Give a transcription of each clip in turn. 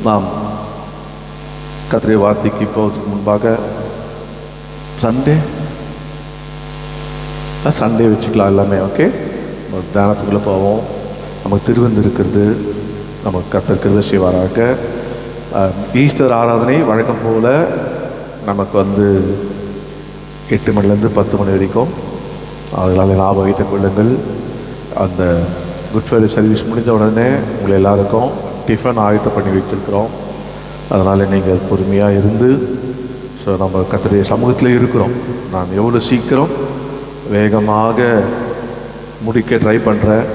நாம் கர்த்தருடைய வார்த்தைக்கு போவதற்கு முன்பாக சண்டே வச்சுக்கலாம் எல்லாமே. ஓகே, தியானத்துக்குள்ளே போவோம். நமக்கு திருவந்து இருக்கிறது, நமக்கு கர்த்தர் கிருபை செய்வாராக. ஈஸ்டர் ஆராதனை வழக்கம் போல் நமக்கு 8 மணிலேருந்து 10 மணி வரைக்கும். அதனால் ஞாபகம் வைத்துக் கொள்ளுங்கள். அந்த குட் ஃப்ரைடே சர்வீஸ் முடிஞ்ச உடனே உங்களை எல்லாருக்கும் டிஃபன் ஆயத்தம் பண்ணி வச்சுருக்கிறோம். அதனால் நீங்கள் பொறுமையாக இருந்து, ஸோ நம்ம கர்த்தருடைய சமூகத்தில் இருக்கிறோம். நான் எவ்வளோ சீக்கிரம் வேகமாக முடிக்க ட்ரை பண்ணுறேன்.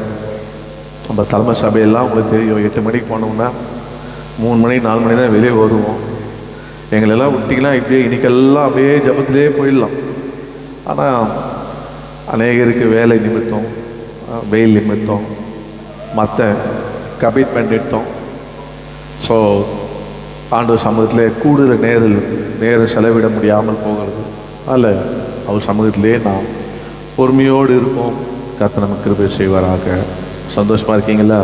நம்ம தலைமை சபையெல்லாம் உங்களுக்கு தெரியும், 8 மணிக்கு போனோம்னா 3 மணி 4 மணி தான் வெளியே வருவோம். எங்களெல்லாம் விட்டிங்கன்னா இப்படியே இன்றைக்கெல்லாம் அப்படியே ஜபத்திலே போயிடலாம். ஆனால் அநேகருக்கு வேலை நிமித்தம், வெயில் நிமித்தம், மற்ற கமிட்மெண்ட் எடுத்தோம். ஸோ ஆண்டவர் சமூகத்தில் கூடுதல் நேரம் செலவிட முடியாமல் போகிறது. அதில் அவர் சமூகத்திலே நாம் பொறுமையோடு இருப்போம். கர்த்தர் நமக்கு கிருபை செய்வாராக. சந்தோஷமாக இருக்கீங்களா?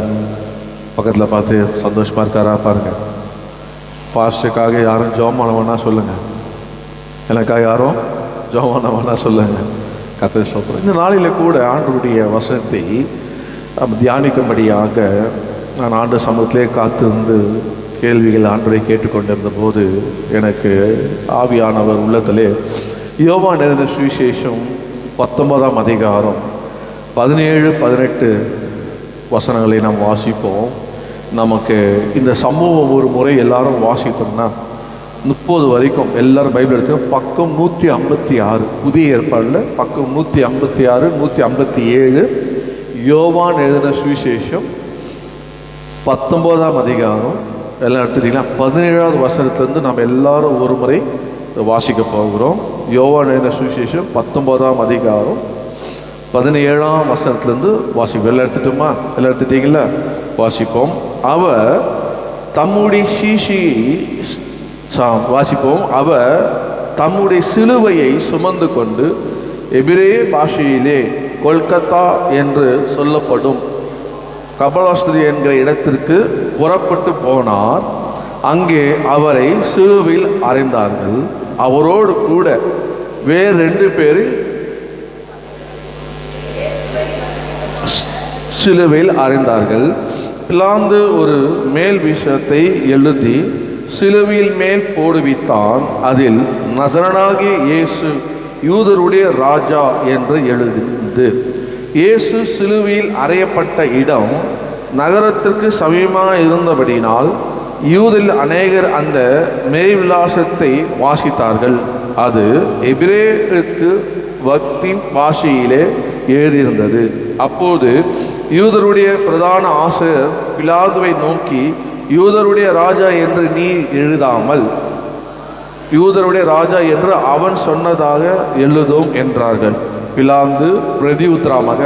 பக்கத்தில் பார்த்து சந்தோஷமாக இருக்காரா பாருங்கள். பாஸ்டருக்காக யாரும் ஜெபம் வேணா சொல்லுங்கள், எனக்காக யாரும் ஜெபம் வேணா சொல்லுங்கள். கர்த்தர் சொல்கிறேன். இந்த நாளில் கூட ஆண்டவருடைய வசனத்தை தியானிக்கும்படியாக நான் ஆண்டு சமூகத்திலே காத்திருந்து கேள்விகள் ஆண்டவரை கேட்டுக்கொண்டிருந்த போது எனக்கு ஆவியானவர் உள்ளத்திலே யோவான் எழுதின சுவிசேஷம் 19ஆம் அதிகாரம் 17-18 வசனங்களை நாம் வாசிப்போம். நமக்கு இந்த சம்பவம் ஒரு முறை எல்லாரும் வாசித்தோம்னா 30 வரைக்கும் எல்லாரும் பைபிள் எடுத்து பக்கம் 156, புதிய ஏற்பாடில் பக்கம் 156, 157 யோவான் எழுதின சுவிசேஷம் 19ஆம் அதிகாரம் எல்லாம் எடுத்துட்டீங்கன்னா 17வது வசனத்திலேருந்து நம்ம எல்லாரும் ஒரு முறை வாசிக்க போகிறோம். யோவான் எழுதின சுவிசேஷம் 19ஆம் அதிகாரம் 17ஆம் வசனத்திலேருந்து வாசிப்போம். எல்லாம் எடுத்துட்டோமா? எல்லாம் எடுத்துட்டீங்களா? வாசிப்போம். அவர் தம்முடைய வாசிப்போம். அவர் தம்முடைய சிலுவையை சுமந்து கொண்டு எபிரேய பாஷையிலே கொல்கத்தா என்று சொல்லப்படும் கபலாஸ்திரி என்கிற இடத்திற்கு புறப்பட்டு போனார். அங்கே அவரை சிலுவையில் அறைந்தார்கள். அவரோடு கூட வேறு 2 பேர் சிலுவையில் அறைந்தார்கள். பிலாந்து ஒரு மேல் விஷயத்தை எழுதி சிலுவையில் மேல் போடுவித்தான். அதில் நசரனாகிய இயேசு யூதருடைய ராஜா என்று எழுதியது. இயேசு சிலுவையில் அறையப்பட்ட இடம் நகரத்திற்கு சமீபமாக இருந்தபடியினால் யூதில் அநேகர் அந்த மேல்விலாசத்தை வாசித்தார்கள். அது எபிரேயருக்கு வக்தின் பாஷையிலே எழுதியிருந்தது. அப்போது யூதருடைய பிரதான ஆசிரியர் பிலாதுவை நோக்கி, யூதருடைய ராஜா என்று நீ எழுதாமல் யூதருடைய ராஜா என்று அவன் சொன்னதாக எழுதும் என்றார்கள். பிலாந்து பிரதியுத்தரமாக,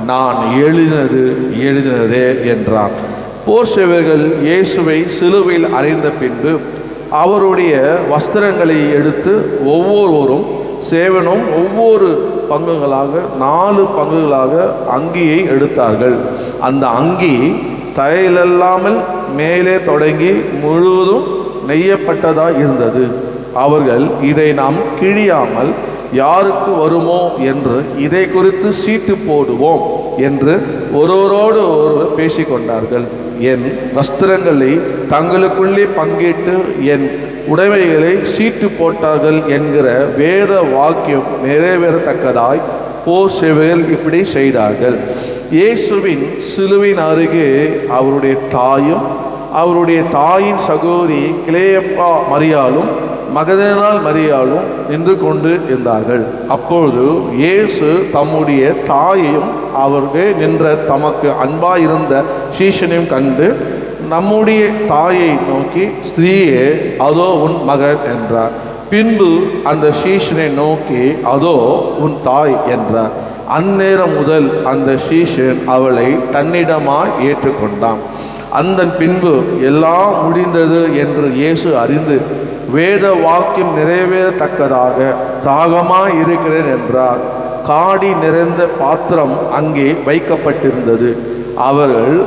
நான் எழுதினதே என்றார். போர் சேவர்கள் இயேசுவை சிலுவையில் அறைந்த பின்பு அவருடைய வஸ்திரங்களை எடுத்து ஒவ்வொருவரும் சேவனும் ஒவ்வொரு பங்குகளாக 4 பங்குகளாக அங்கியை எடுத்தார்கள். அந்த அங்கி தையலில்லாமல் மேலே தொடங்கி முழுவதும் நெய்யப்பட்டதாய் இருந்தது. அவர்கள், இதை நாம் கிழியாமல் யாருக்கு வருமோ என்று இதை குறித்து சீட்டு போடுவோம் என்று ஒருவரோடு ஒருவர் பேசிக்கொண்டார்கள். என் வஸ்திரங்களை தங்களுக்குள்ளே பங்கிட்டு என் உடைமைகளை சீட்டு போட்டார்கள் என்கிற வேத வாக்கியம் நிறைவேறத்தக்கதாய் போர் சேவகர்கள் இப்படி செய்தார்கள். இயேசுவின் சிலுவின் அருகே அவருடைய தாயும் அவருடைய தாயின் சகோதரி கிளேயப்பா மரியாளும் மகதலேனாள் மரியாளும் நின்று கொண்டு இருந்தார்கள். அப்பொழுது இயேசு தம்முடைய தாயையும் அவர்கள் நின்ற தமக்கு அன்பாயிருந்த சீஷனையும் கண்டு நம்முடைய தாயை நோக்கி, ஸ்திரீயே, அதோ உன் மகன் என்றார். பின்பு அந்த சீஷனை நோக்கி, அதோ உன் தாய் என்றார். அந்நேரம் முதல் அந்த சீஷன் அவளை தன்னிடமாய் ஏற்றுக்கொண்டான். அந்த பின்பு எல்லாம் முடிந்தது என்று இயேசு அறிந்து வேத வாக்கியம் நிறைவேறத்தக்கதாக தாகமாய் இருக்கிறேன் என்றார். காடி நிறைந்த பாத்திரம் அங்கே வைக்கப்பட்டிருந்தது. அவர்கள்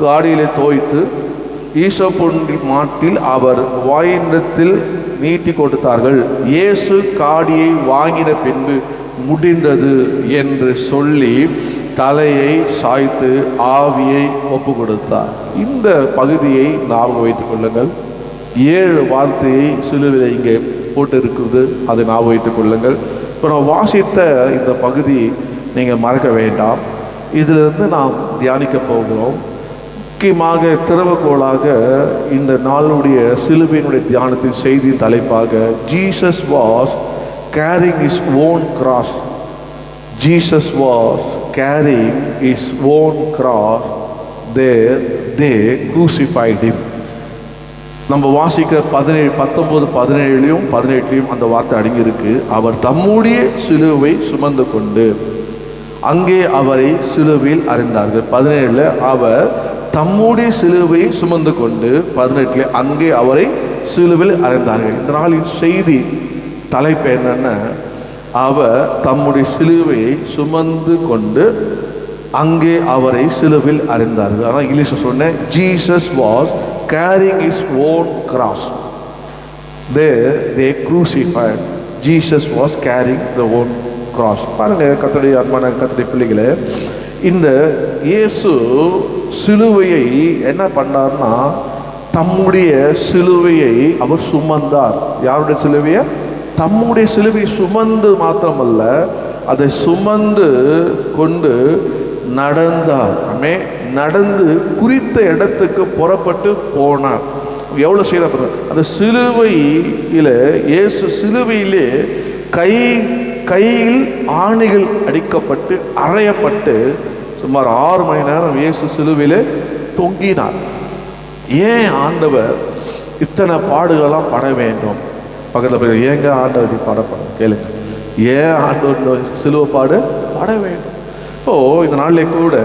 காடியிலே தோய்த்து ஈசோப்பு மாட்டில் அவர் வாயினிடத்தில் நீட்டி கொடுத்தார்கள். இயேசு காடியை வாங்கின பின்பு முடிந்தது என்று சொல்லி தலையை சாய்த்து ஆவியை ஒப்பு கொடுத்தார். இந்த பகுதியை ஞாபகம் வைத்துக் கொள்ளுங்கள். 7 வார்த்தையை சிலுவையில் இங்கே போட்டு இருக்கிறது, அதை ஞாபகம் வைத்துக் கொள்ளுங்கள். இப்போ நான் வாசித்த இந்த பகுதி நீங்கள் மறக்க வேண்டாம். இதிலிருந்து நாம் தியானிக்க போகிறோம். முக்கியமாக திறவுகோலாக இந்த நாளுடைய சிலுவையினுடைய தியானத்தின் செய்தி தலைப்பாக Jesus was carrying his own cross. Jesus was carrying his own cross. There they crucified him. நம்ம வாசிக்க 19, 17, 18 அந்த வார்த்தை அடங்கியிருக்கு. அவர் தம்முடைய சிலுவை சுமந்து கொண்டு அங்கே அவரை சிலுவையில் அறைந்தார்கள். 17 அவர் தம்முடைய சிலுவை சுமந்து கொண்டு 18 அங்கே அவரை சிலுவையில் அறைந்தார்கள். இந்த நாளின் செய்தி தலைப்பு என்னன்னா, அவர் தம்முடைய சிலுவையை சுமந்து கொண்டு அங்கே அவரை சிலுவையில் அறைந்தார்கள். அதான் இங்கிலீஷில் சொன்னேன், Jesus was carrying his own cross. There they crucified. Jesus was carrying the own cross. பாருங்க கர்த்தருடைய அன்பான கர்த்தருடைய பிள்ளைகளே, இந்த இயேசு சிலுவையை என்ன பண்ணார்னா, தம்முடைய சிலுவையை அவர் சுமந்தார். யாருடைய சிலுவையை? தம்முடைய சிலுவையை சுமந்து மாத்திரமல்ல, அதை சுமந்து கொண்டு நடந்தார். நடந்து குறித்த இடத்துக்கு புறப்பட்டு போனார். எவ்வளோ செய்த அந்த சிலுவையில் இயேசு சிலுவையிலே கையில் ஆணிகள் அடிக்கப்பட்டு அறையப்பட்டு சுமார் 6 மணி நேரம் இயேசு சிலுவையிலே தொங்கினார். ஏன் ஆண்டவர் இத்தனை பாடுகள்லாம் பட வேண்டும்? பக்கத்தில் போய் ஏங்க ஆண்டவர் பாடப்பட கேளுங்க. ஏன் ஆண்டவர் சிலுவை பாடு பட வேண்டும்? இந்த நாளிலே கூட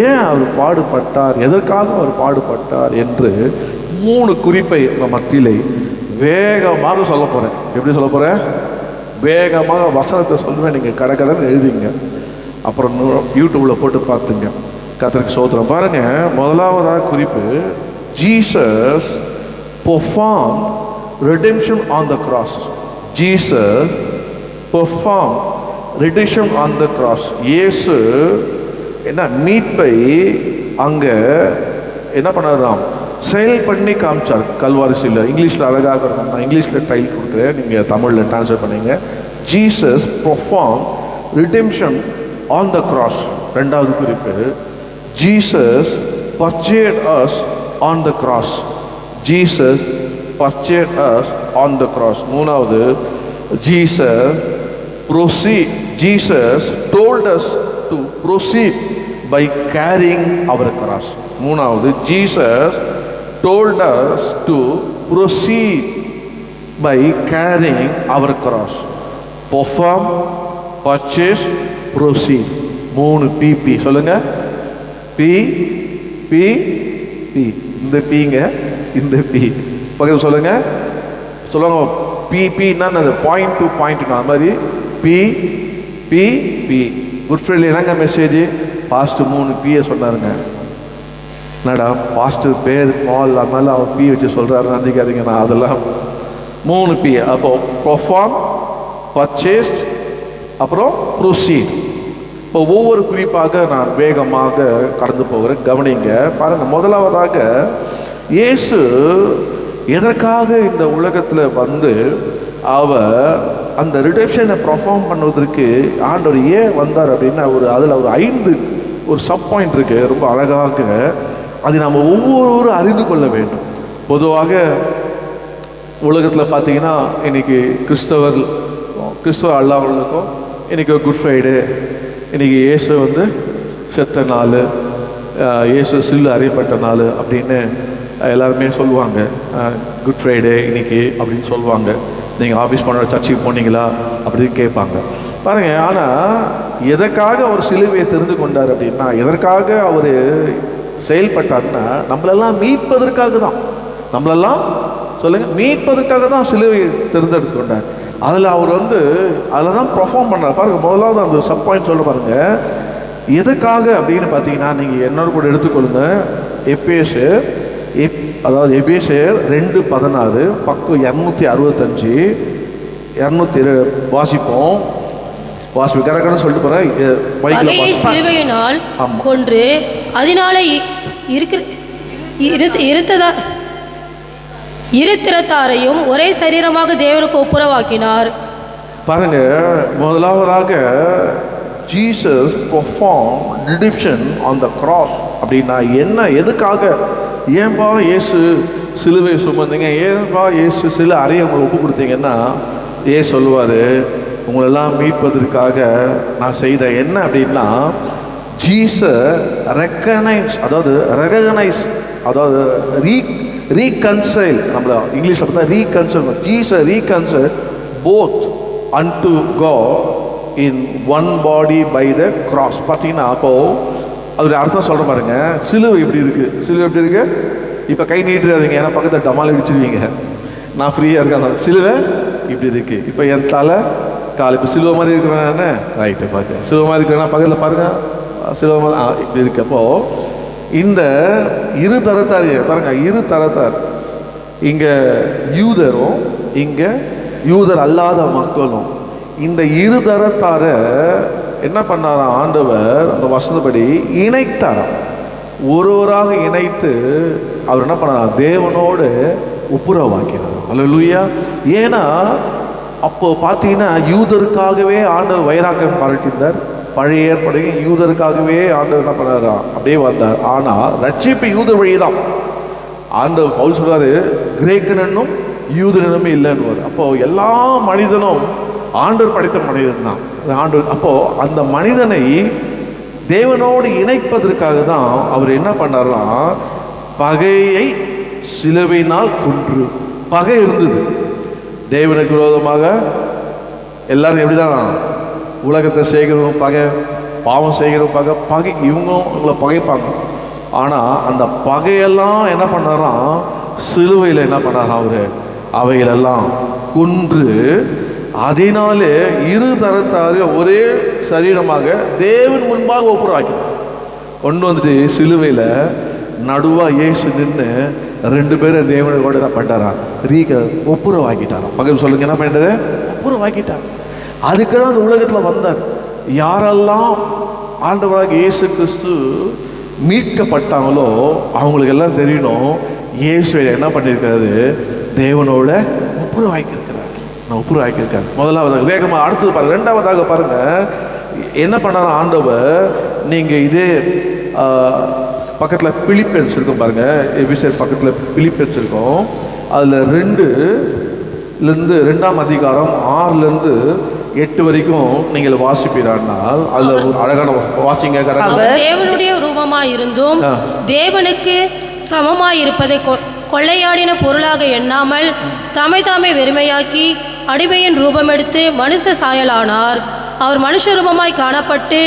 ஏன் அவர் பாடுபட்டார், எதற்காக அவர் பாடுபட்டார் என்று 3 குறிப்பை மத்தியிலே வேகமாக சொல்ல போகிறேன். எப்படி சொல்ல போகிறேன்? வேகமாக வசனத்தை சொல்லுவேன். நீங்கள் கடற்கடன் எழுதிங்க, அப்புறம் யூடியூப்பில் போட்டு பார்த்துங்க. கர்த்தருக்கு ஸ்தோத்திரம். பாருங்க, முதலாவதாக குறிப்பு, Jesus performed redemption on the cross. Jesus performed redemption on the cross. இயேசு என்ன மீட்பை அங்கே என்ன பண்ணாராம், செயல் பண்ணி காமிச்சார் கல்வாரி சிலுவை. இங்கிலீஷில் அழகாக இருக்கும், நான் இங்கிலீஷில் டைல் கொடுக்குறேன், நீங்கள் தமிழில் ட்ரான்ஸ்லேட் பண்ணிங்க. Jesus performed redemption on the cross. ரெண்டாவது குறிப்பு, Jesus purchased us on the cross. Jesus purchased us on the cross. மூணாவது, Jesus told us to proceed by carrying our cross. மூணாவது, Jesus told us to proceed by carrying our cross. Perform, purchase, proceed. 3 PP சொல்லுங்க. P P P. இந்த Pங்க, இந்த P பக்கத்துல சொல்லுங்க. சொல்லுங்க. பிபின்னா அந்த point to point, அந்த மாதிரி P P P. Good Friday என்னங்க மெசேஜ்? பாஸ்ட் 3 பியை சொன்னாருங்க. என்னடா பாஸ்ட் பேர் பால், அதனால அவர் பி வச்சு சொல்கிறாரு நினைக்காதீங்க. நான் அதெல்லாம் 3 பி. அப்போ பெர்ஃபார்ம், பர்ச்சேஸ்ட், அப்புறம் ப்ரொசீட். இப்போ ஒவ்வொரு குறிப்பாக நான் வேகமாக கடந்து போகிறேன், கவனிங்க. பாருங்கள், முதலாவதாக இயேசு எதற்காக இந்த உலகத்தில் வந்து அவர் அந்த ரிடெம்ஷனை பர்ஃபார்ம் பண்ணுவதற்கு ஆண்டவர் ஏன் வந்தார் அப்படின்னா, அதில் ஒரு 5 சப் பாயிண்ட் இருக்குது, ரொம்ப அழகாக. அதை நாம் ஒவ்வொருவரும் அறிந்து கொள்ள வேண்டும். பொதுவாக உலகத்தில் பார்த்தீங்கன்னா, இன்றைக்கி கிறிஸ்தவ அல்லாதவர்களுக்கும் இன்றைக்கி குட் ஃப்ரைடே, இன்றைக்கி இயேசு வந்து செத்த நாள், இயேசு சில்லு அறியப்பட்ட நாள் அப்படின்னு எல்லாருமே சொல்லுவாங்க. குட் ஃப்ரைடே இன்னைக்கு அப்படின்னு சொல்லுவாங்க. நீங்கள் ஆஃபீஸ் போன சர்ச்சுக்கு போனீங்களா அப்படின்னு கேட்பாங்க. பாருங்கள், ஆனால் எதற்காக அவர் சிலுவையை தெரிந்து கொண்டார் அப்படின்னா, எதற்காக அவர் செயல்பட்டார்னா, நம்மளெல்லாம் மீட்பதற்காக தான். நம்மளெல்லாம் சொல்லுங்கள், மீட்பதற்காக தான் சிலுவையை தெரிந்தெடுத்து கொண்டார். அதில் அவர் வந்து அதில் தான் பர்ஃபார்ம் பண்ணார். பாருங்கள், முதலாவது அந்த சப் பாயிண்ட் சொல்ல பாருங்கள். எதுக்காக அப்படின்னு பார்த்தீங்கன்னா, நீங்கள் என்னோட கூட எடுத்துக்கொள்ளுங்க. எபேசு அதாவது எபேசியர் 2:16 பக்கம் 265 200 வாசிப்போம். கரெக்டாக சொல்லிட்டு போகிறேன். சிலுவையினால் கொன்று அதனால இருத்திரத்தாரையும் ஒரே சரீரமாக தேவனுக்கு ஒப்புரவாக்கினார். பாருங்க, முதலாவதாக Jesus perform redemption on the cross. அப்படின்னா என்ன, எதுக்காக, ஏன்பா இயேசு சிலுவை சுமந்தீங்க, ஏன்பா இயேசு சில அறையை உங்களை ஒப்பு கொடுத்தீங்கன்னா சொல்லுவார், உங்களெல்லாம் மீட்பதற்காக நான் செய்த என்ன அப்படின்னா, ஜீசஸ் ரெக்கனைஸ், அதாவது ரீகன்சைல், நம்மள இங்கிலீஷில் பார்த்தா reconcile, Jesus reconcile both and God in one body by the cross. பார்த்தீங்கன்னா அப்போது அதோடைய அர்த்தம் சொல்கிற பாருங்க, சிலுவை எப்படி இருக்குது, இப்போ கை நீட்டுறாதீங்க, ஏன்னா பக்கத்தில் டமால் அடிச்சிருவீங்க, நான் ஃப்ரீயாக இருக்கேன். சிலுவை இப்படி இருக்குது, இப்போ என் தலை கால் இப்போ சிலுவை மாதிரி இருக்கிறேன், ரைட்டு பார்க்க சிலுவை மாதிரி இருக்கிறேன்னா பக்கத்தில் பாருங்கள், சிலுவை மாதிரி இப்படி இருக்கு. அப்போது இந்த இரு தரத்தார், இங்கே யூதரும் இங்கே யூதர் அல்லாத மக்களும், இந்த இரு தரத்தார என்ன பண்ணாராம் ஆண்டவர், அந்த வசனப்படி இணைத்தாராம். ஒருவராக இணைத்து அவர் என்ன பண்ணாராம், தேவனோடு ஒப்புரவாக்கினார். அல்லேலூயா. ஏன்னா அப்போ பார்த்தீங்கன்னா யூதருக்காகவே ஆண்டவர் வைராக்கியம் பாராட்டினார். பழைய ஏற்படையும் யூதருக்காகவே ஆண்டவர் என்ன பண்ணாரா அப்படியே வந்தார். ஆனால் ரட்சிப்பு யூதர் வழிதான். ஆண்டவர் பவுல் சொல்றாரு, கிரேக்கனும் யூதனுமே இல்லைன்னு. அப்போ எல்லா மனிதனும் ஆண்டவர் படைத்த மனிதன் தான் ஆண்டவர். அப்போ அந்த மனிதனை தேவனோடு இணைப்பதற்காக தான் அவர் என்ன பண்ணார்னா, பகையை சிலுவையினால் கொன்று. பகை இருந்தது தேவனுக்கு விரோதமாக. எல்லாரும் எப்படிதான், உலகத்தை செய்கிறவங்க பகை, பாவம் செய்கிறவங்க பகை, இவங்களை பகைப்பாங்க. ஆனால் அந்த பகையெல்லாம் என்ன பண்ணாராம், சிலுவையில் என்ன பண்ணாராம் அவர், அவைகளெல்லாம் கொன்று அதனாலே இரு தரத்தாரு ஒரே சரீரமாக தேவன் முன்பாக ஒப்புரவாக்கினார். கொண்டு வந்துட்டு சிலுவையில் நடுவாக இயேசு நின்று 2 பேரும் தேவனை கூட என்ன பண்ணிட்டாராம், ஒப்புரவாக்கிட்டாராம். பகல் சொல்லுங்க, என்ன பண்ணிட்டது, ஒப்புரவாக்கிட்டார். அதுக்கு தான் அந்த உலகத்தில் வந்தார். யாரெல்லாம் ஆண்டவராக இயேசு கிறிஸ்து மீட்கப்பட்டாங்களோ அவங்களுக்கு எல்லாம் தெரியணும், இயேசுவை என்ன பண்ணியிருக்காரு, தேவனோட ஒப்புரவாக்கியிருக்கிறார். முதலாவதாக வேகமாக அடுத்தது பாருங்க. 2வது பாருங்க என்ன பண்ணார ஆண்டவர். நீங்கள் இதே பக்கத்தில் பிலிப்பியன்ஸ் இருக்கும் பாருங்க, எபிசேர் பக்கத்தில் பிலிப்பியன்ஸ் இருக்கும். அதில் 2ஆம் அதிகாரம் 6லேருந்து 8 வரைக்கும் நீங்கள் வாசிப்பீரானால் அதுல அழகான வாசிங்க. தேவனுடைய ரூபமாய் இருந்தும் தேவனுக்கு சமமாய் இருப்பதை கொள்ளையாடின பொருளாக எண்ணாமல் தாமே வெறுமையாக்கி அடிமையின் ரூபம் எடுத்து மனுஷ சாயலானார். அவர் மனுஷ ரூபமாய் காணப்பட்டு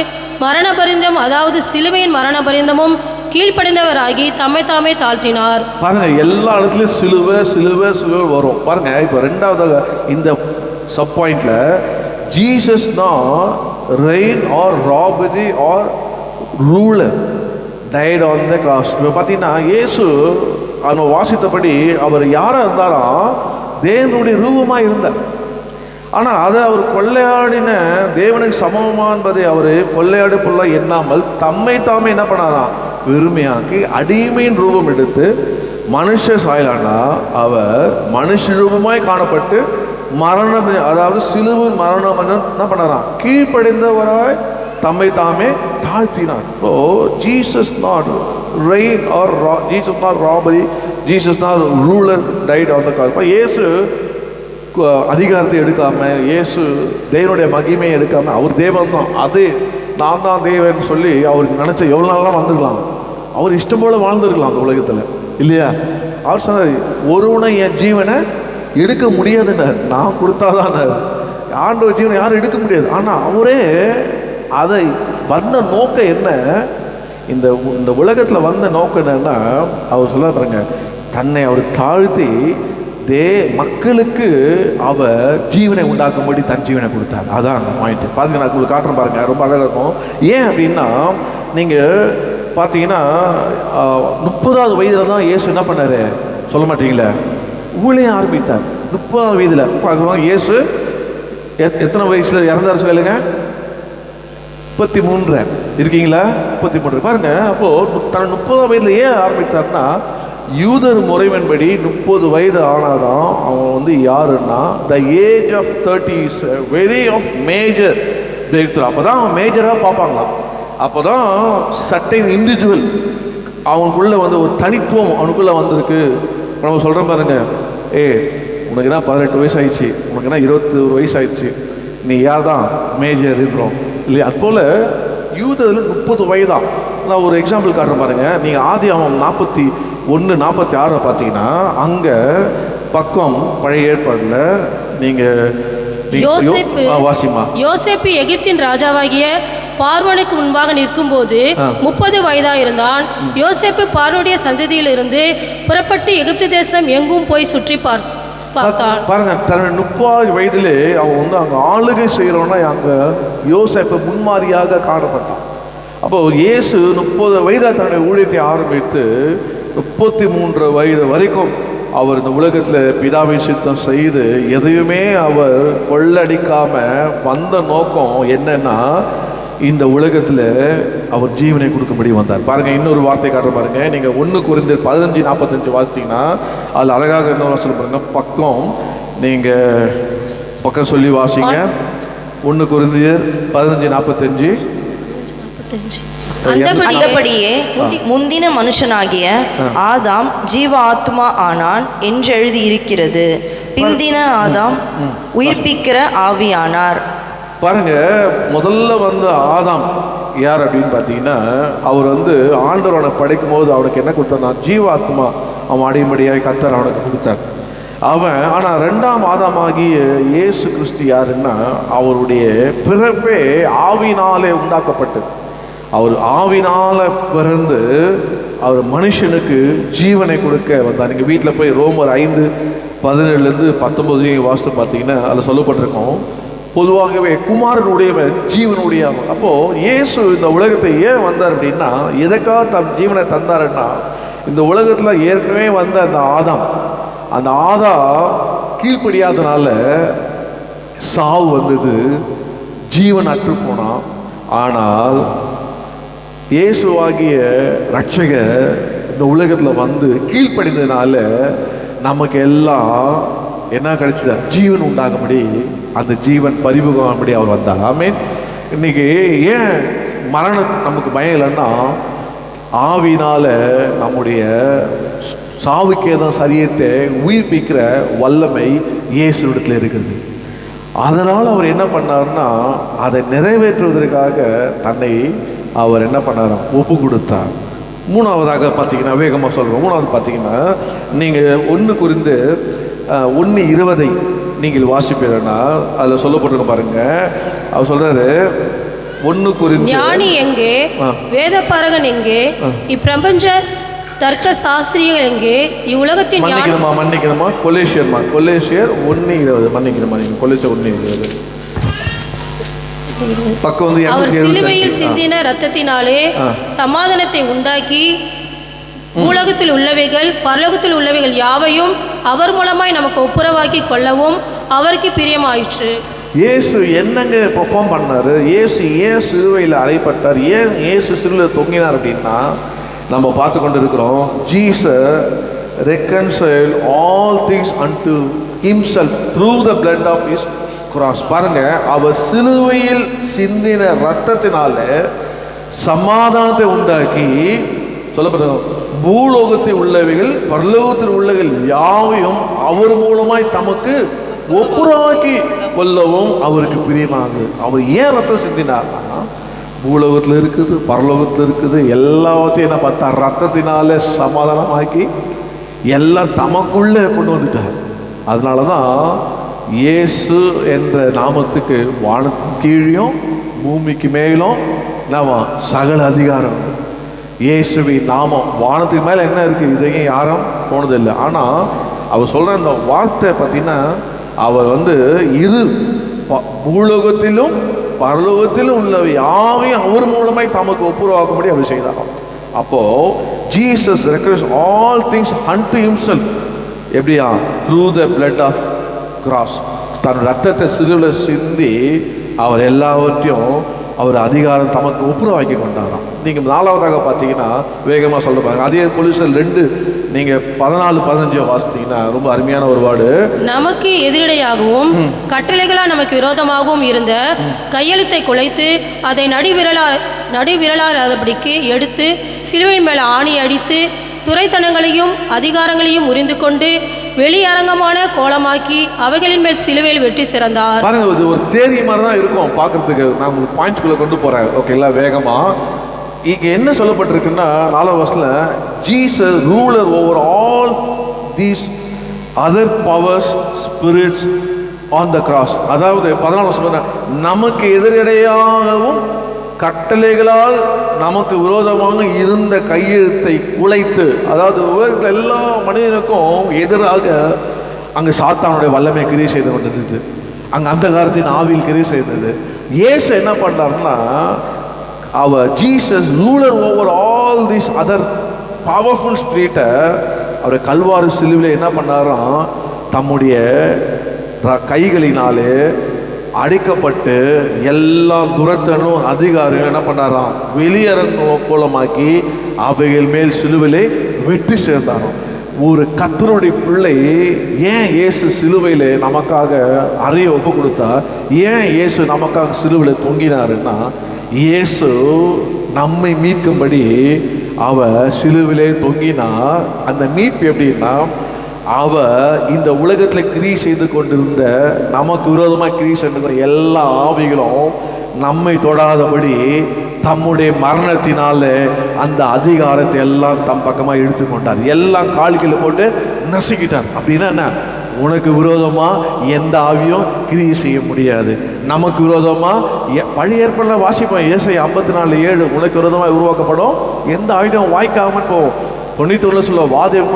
மரண பரிந்தம், அதாவது சிலுவையின் மரண பரிந்தமும் கீழ்ப்படிந்தவராகி தாமே தாழ்த்தினார். பாருங்க, எல்லா இடத்துலையும் சிலுவை வரும் பாருங்க. இப்போ 2வது இந்த சப் பாயிண்ட்ல ஜீசஸ் தான் rain or robbery or ruler died on the cross. இப்போ பார்த்தீங்கன்னா இயேசு அவன் வாசித்தபடி அவர் யாராக இருந்தாராம், தேவனுடைய ரூபமாக இருந்தார். ஆனால் அதை அவர் கொள்ளையாடின தேவனுக்கு சமமாக என்பதை அவர் கொள்ளையாடி புள்ள எண்ணாமல் தாமே என்ன பண்ணாராம், வெறுமையாக்கி அடிமையின் ரூபம் எடுத்து மனுஷ சாயலானா அவர் மனுஷ ரூபமாய் காணப்பட்டு மரணம், அதாவது சிலுவின் மரணம் என்ன பண்ணாராம், கீழ்ப்படைந்தவராய் தாமே தாழ்த்தினார். So Jesus not reign or Jesus not robbery, Jesus not ruler died on the cross. இயேசு அதிகாரத்தை எடுக்காமல், இயேசு தேவனுடைய மகிமையை எடுக்காமல், அவர் தேவன் தான், அது நான் தான் தேவன் சொல்லி அவருக்கு நினச்ச எவ்வளோ நாளெலாம் வந்துருக்கலாம், அவர் இஷ்டம் போல் வாழ்ந்துருக்கலாம் அந்த உலகத்தில் இல்லையா. அவர் சொன்னார், ஒருவனை என் ஜீவனை எடுக்க முடியாதுன்னார், நான் கொடுத்தாதான் ஆண்டவர் ஜீவனை யாரும் எடுக்க முடியாது. ஆனால் அவரே அதை வந்த நோக்கம் என்ன, இந்த உலகத்தில் வந்த நோக்கம் என்னன்னா, அவர் சொல்ல பாருங்க, தன்னை அவர் தாழ்த்தி மக்களுக்கு அவர் ஜீவனை உண்டாக்கும்படி தன் ஜீவனை கொடுத்தார். அதான் அந்த பாயிண்ட். பாருங்க, நான் உங்களுக்கு காட்டுறேன் பாருங்க, ரொம்ப அழகாக இருக்கும். ஏன் அப்படின்னா, நீங்கள் பார்த்தீங்கன்னா 30வது வயதில் தான் இயேசு என்ன பண்ணார் சொல்ல மாட்டீங்களே, ஊழியம் ஆரம்பித்தார். 30வது வயதில் பார்க்குறோம். இயேசு எத்தனை வயசில் இறந்தார் சொல்லுங்க? 33 இருக்கீங்களா? 33 பாருங்க. அப்போது தன் 30வது வயதில் ஏன் ஆரம்பித்தார்னா, யூதர் முறைமையின்படி 30 வயது ஆனாதான் அவன் வந்து யாருன்னா the age of 30 is very of major breakthrough. அப்போ தான் அவன் மேஜராக பார்ப்பாங்களாம். அப்போ தான் சர்டைன் இண்டிவிஜுவல் அவனுக்குள்ளே வந்து ஒரு தனித்துவம் அவனுக்குள்ளே வந்திருக்கு. நம்ம சொல்கிறோம் பாருங்க, உனக்கு என்ன 18 வயசு ஆயிடுச்சு, உனக்கு என்ன 21 வயசு ஆயிடுச்சு, நீ யார் தான் மேஜர் இருக்கிறோம் இல்லையா? அதுபோல் யூதரில் 30 வயதான். நான் ஒரு எக்ஸாம்பிள் காட்டுறேன் பாருங்க. நீங்கள் ஆதியாகமம் 41:46 பார்த்தீங்கன்னா அங்கே பக்கம் பழைய ஏற்பாடில் யோசேப்பு எகிப்தின் ராஜாவாகிய பார்வோனுக்கு முன்பாக நிற்கும்போது 30 வயதாயிருந்தான். யோசேப்பு பார்வோனுடைய சந்ததியிலிருந்து புறப்பட்டு எகிப்து தேசம் எங்கும் போய் சுற்றி பார்த்தான். பாருங்க, தன்னுடைய 30 வயதிலே அவன் வந்து அங்கே ஆளுகை செய்கிறோன்னா அங்கே யோசேப்பு முன்மாதிரியாக காணப்பட்டான். அப்போ இயேசு 30 வயதில் தன்னுடைய ஊழியத்தை ஆரம்பித்து 33 வயது வரைக்கும் அவர் இந்த உலகத்தில் பிதாவின் சித்தம் செய்து எதையுமே அவர் கொள்ளடிக்காம வந்த நோக்கம் என்னன்னா, இந்த உலகத்தில் அவர் ஜீவனை கொடுக்கும்படி வந்தார். பாருங்க, இன்னொரு வார்த்தை காட்டுற பாருங்க. நீங்க 1 கொரிந்தியர் 15:45 வாசிச்சீங்கன்னா அதில் அழகாக இன்னொரு வாசல் பாருங்க. நீங்க பக்கம் சொல்லி வாசிங்க. 1 கொரிந்தியர் 15:45. அந்தபடியே முந்தின மனுஷனாகிய ஆதாம் ஜீவ ஆத்மா ஆனான் என்று எழுதி இருக்கிறது. பிந்தின ஆதாம் உயிர்ப்பிக்கிற ஆவியானார். பாருங்க, முதல்ல வந்த ஆதாம் யார் அப்படின்னு பார்த்தீங்கன்னா, அவர் வந்து ஆண்டவரோட படைக்கும் போது அவனுக்கு என்ன கொடுத்தான்னா ஜீவாத்மா, அவன் அடிமடியாக கர்த்தர் அவனுக்கு கொடுத்தார் அவன். ஆனால் 2ஆம் ஆதாமாகிய இயேசு கிறிஸ்து யாருன்னா, அவருடைய பிறப்பே ஆவினாலே உண்டாக்கப்பட்டது. அவர் ஆவினால பிறந்து அவர் மனுஷனுக்கு ஜீவனை கொடுக்க வந்தார். நீங்கள் வீட்டில் போய் ரோமர் 5:17-19 வாசித்து பார்த்தீங்கன்னா அதில் சொல்லப்பட்டிருக்கோம். பொதுவாகவே குமாரனுடையவன் ஜீவனுடையவன். அப்போது இயேசு இந்த உலகத்தை ஏன் வந்தார் அப்படின்னா, எதற்காக தன் ஜீவனை தந்தாருன்னா, இந்த உலகத்தில் ஏற்கனவே வந்த அந்த ஆதாம் கீழ்ப்படியாதனால சாவு வந்தது, ஜீவன் அற்று போனான். ஆனால் இயேசுவாகிய ரட்சகர் இந்த உலகத்தில் வந்து கீழ்ப்படிந்ததுனால நமக்கு எல்லாம் என்ன கிடைச்சதா? ஜீவன் உண்டாகும்படி, அந்த ஜீவன் பரிமுகமாகும்படி அவர் வந்தார். ஆமென். இன்னைக்கு ஏன் மரணம் நமக்கு பயம் இல்லைன்னா, ஆவினால நம்முடைய சாவுக்கேத சரீரத்தை உயிர்ப்பிக்கிற வல்லமை இயேசுவிடத்தில் இருக்குது. அதனால் அவர் என்ன பண்ணார்னா, அதை நிறைவேற்றுவதற்காக தன்னை அவர் என்ன பண்ணார்? ஒப்பு கொடுத்தார். 3ஆவதாக பார்த்தீங்கன்னா, வேகமாக சொல்கிறோம். 3ஆவது பார்த்தீங்கன்னா, நீங்கள் 1 கொரிந்தியர் 1:20 நீங்கள் வாசிப்பீங்கன்னா அதில் சொல்லப்பட்டிருக்க பாருங்க. அவர் சொல்றாரு, 1 கொரிந்தியர், ஞானி எங்கே, வேதபாரகன் எங்கே, இப்பிரபஞ்ச தர்க்க சாஸ்திரிகள் எங்கே, இவ்வுலகத்தின் மன்னிக்கணுமா கொலேசியர் 1:20 மன்னிக்கணுமா, நீங்கள் கொலேசியர் 1:20 பக்கம் வந்து அவர் சிலுவையில் சிந்தின இரத்தத்தினாலே சமாதானத்தை உண்டாக்கி பூலோகத்தில் உள்ளவைகள் பரலோகத்தில் உள்ளவைகள் யாவையும் அவர் மூலமாய் நமக்கு ஒப்புரவாக்கி கொள்ளவும் அவருக்கு பிரியமாயிற்று. இயேசு என்னங்க பெர்ஃபார்ம் பண்ணாரு? ஏன் சிலுவையில் அறையப்பட்டார்? ஏன் இயேசு சிலுவையில் தொங்கினார் அப்படின்னா, நம்ம பார்த்து கொண்டு இருக்கிறோம். Jesus reconciled all things unto himself through the blood of his cross. பாருங்க, அவர் சிலுவையில் சிந்தின ரத்தத்தினால சமாதானத்தை உண்டாக்கி சொல்லப்படுற பூலோகத்தில் உள்ளவைகள் பரலோகத்தில் உள்ளவைகள் யாவையும் அவர் மூலமாய் தமக்கு ஒப்புரவாக்கி கொள்ளவும் அவருக்கு பிரியமானது. அவர் ஏன் ரத்தம் சிந்தினார்னா, பூலோகத்தில் இருக்குது, பரலோகத்தில் இருக்குது, எல்லாத்தையும் என்ன பார்த்தா ரத்தத்தினால சமாதானமாக்கி எல்லாம் தமக்குள்ளே கொண்டு வந்துட்டார். அதனால தான் இயேசு என்ற நாமத்துக்கு வானத்தின் கீழும் பூமிக்கு மேலும் நாம சகல அதிகாரம். இயேசுவின் நாமம் வானத்துக்கு மேலே என்ன இருக்குது? இதையும் யாரும் போனதில்லை. ஆனால் அவர் சொல்கிற அந்த வார்த்தை பார்த்தீங்கன்னா, அவர் வந்து இரு பூலோகத்திலும் பரலோகத்திலும் உள்ள யாவையும் அவர் மூலமாய் தமக்கு ஒப்புரவாக்கும்படி அவர் செய்தாராம். அப்போ Jesus recognise all things unto himself. எப்படியா? through the blood of cross. தன் ரத்தத்தை சிலுவையில் சிந்தி அவர் எல்லாவற்றையும் அவர் அதிகாரம் தமக்கு ஒப்புரவாக்கி கொண்டாராம். நீங்கள் 4வதாக பார்த்தீங்கன்னா வேகமாக சொல்லுவாங்க. அதே கொலோசியர் 2 நீங்கள் 14-15 வாசித்தீங்கன்னா ரொம்ப அருமையான ஒரு வார்டு. நமக்கு எதிரடையாகவும் கட்டளைகளால் நமக்கு விரோதமாகவும் இருந்த கையெழுத்தை குலைத்து அதை நடுவிரலாதபடிக்கு எடுத்து சிலுவையின் மேலே ஆணி அடித்து துரைத்தனங்களையும் அதிகாரங்களையும் உரிந்து கொண்டு வெளியரங்கமான கோலமாக்கி அவைகளின் மேல் சிலுவையில் வெட்டி சிறந்தார். பாருங்க, இது ஒரு தேதி மாதிரி தான் இருக்கும் பார்க்கறதுக்கு. நான் உங்களுக்கு பாயிண்ட்குள்ளே கொண்டு போகிறேன். ஓகேங்களா? வேகமாக இங்கே என்ன சொல்லப்பட்டிருக்குன்னா 4வது வசனத்தில் Jesus ruler over all these other powers spirits on the cross. அதாவது 14வது வசனம் நமக்கு எதிரடையாகவும் கட்டளைகளால் நமக்கு விரோதமாக இருந்த கையெழுத்தை குலைத்து, அதாவது உலகத்தில் எல்லா மனிதனுக்கும் எதிராக அங்கே சாத்தானுடைய வல்லமை கிரியை செய்து கொண்டிருந்தது. அங்கே அந்த காலத்தின் ஆவியில் கிரியை செய்தது. இயேசு என்ன பண்ணாருன்னா, அவர் Jesus ruler over all these other powerful ஸ்பிரிட்டை அவர் கல்வாரி சிலுவையில் என்ன பண்ணாராம், தம்முடைய கைகளினாலே அடிக்கப்பட்டு எல்லா துரத்தனும் அதிகாரிகள் என்ன பண்ணாராம், வெளியரங்கோலமாக்கி அவைகள் மேல் சிலுவையிலே வெற்றி சேர்ந்தாராம். ஒரு கர்த்தருடைய பிள்ளை ஏன் இயேசு சிலுவையில் நமக்காக அறைய ஒப்பு கொடுத்தா, ஏன் இயேசு நமக்காக சிலுவையில் தொங்கினாருன்னா, இயேசு நம்மை மீட்கும்படி அவர் சிலுவிலே தொங்கினார். அந்த மீட்பு எப்படின்னா, அவர் இந்த உலகத்தில் கிரியை செய்து கொண்டிருந்த நமக்கு விரோதமாக கிரியை செய்து எல்லா ஆவிகளும் நம்மை தொடாதபடி தம்முடைய மரணத்தினால அந்த அதிகாரத்தை எல்லாம் தம் பக்கமாக எடுத்துக்கொண்டார். எல்லாம் கால்களை போட்டு நசுக்கிட்டார். அப்படின்னா என்ன? உனக்கு விரோதமாக எந்த ஆவியும் கிரியை செய்ய முடியாது. நமக்கு விரோதமாக பழைய ஏற்பாடுல வாசிப்போம். ஏசாயா 54:7 உனக்கு விரோதமாக உருவாக்கப்படும் எந்த ஆயுதம் வாய்க்காமல் போகும். 91 சொல்ல வாதம்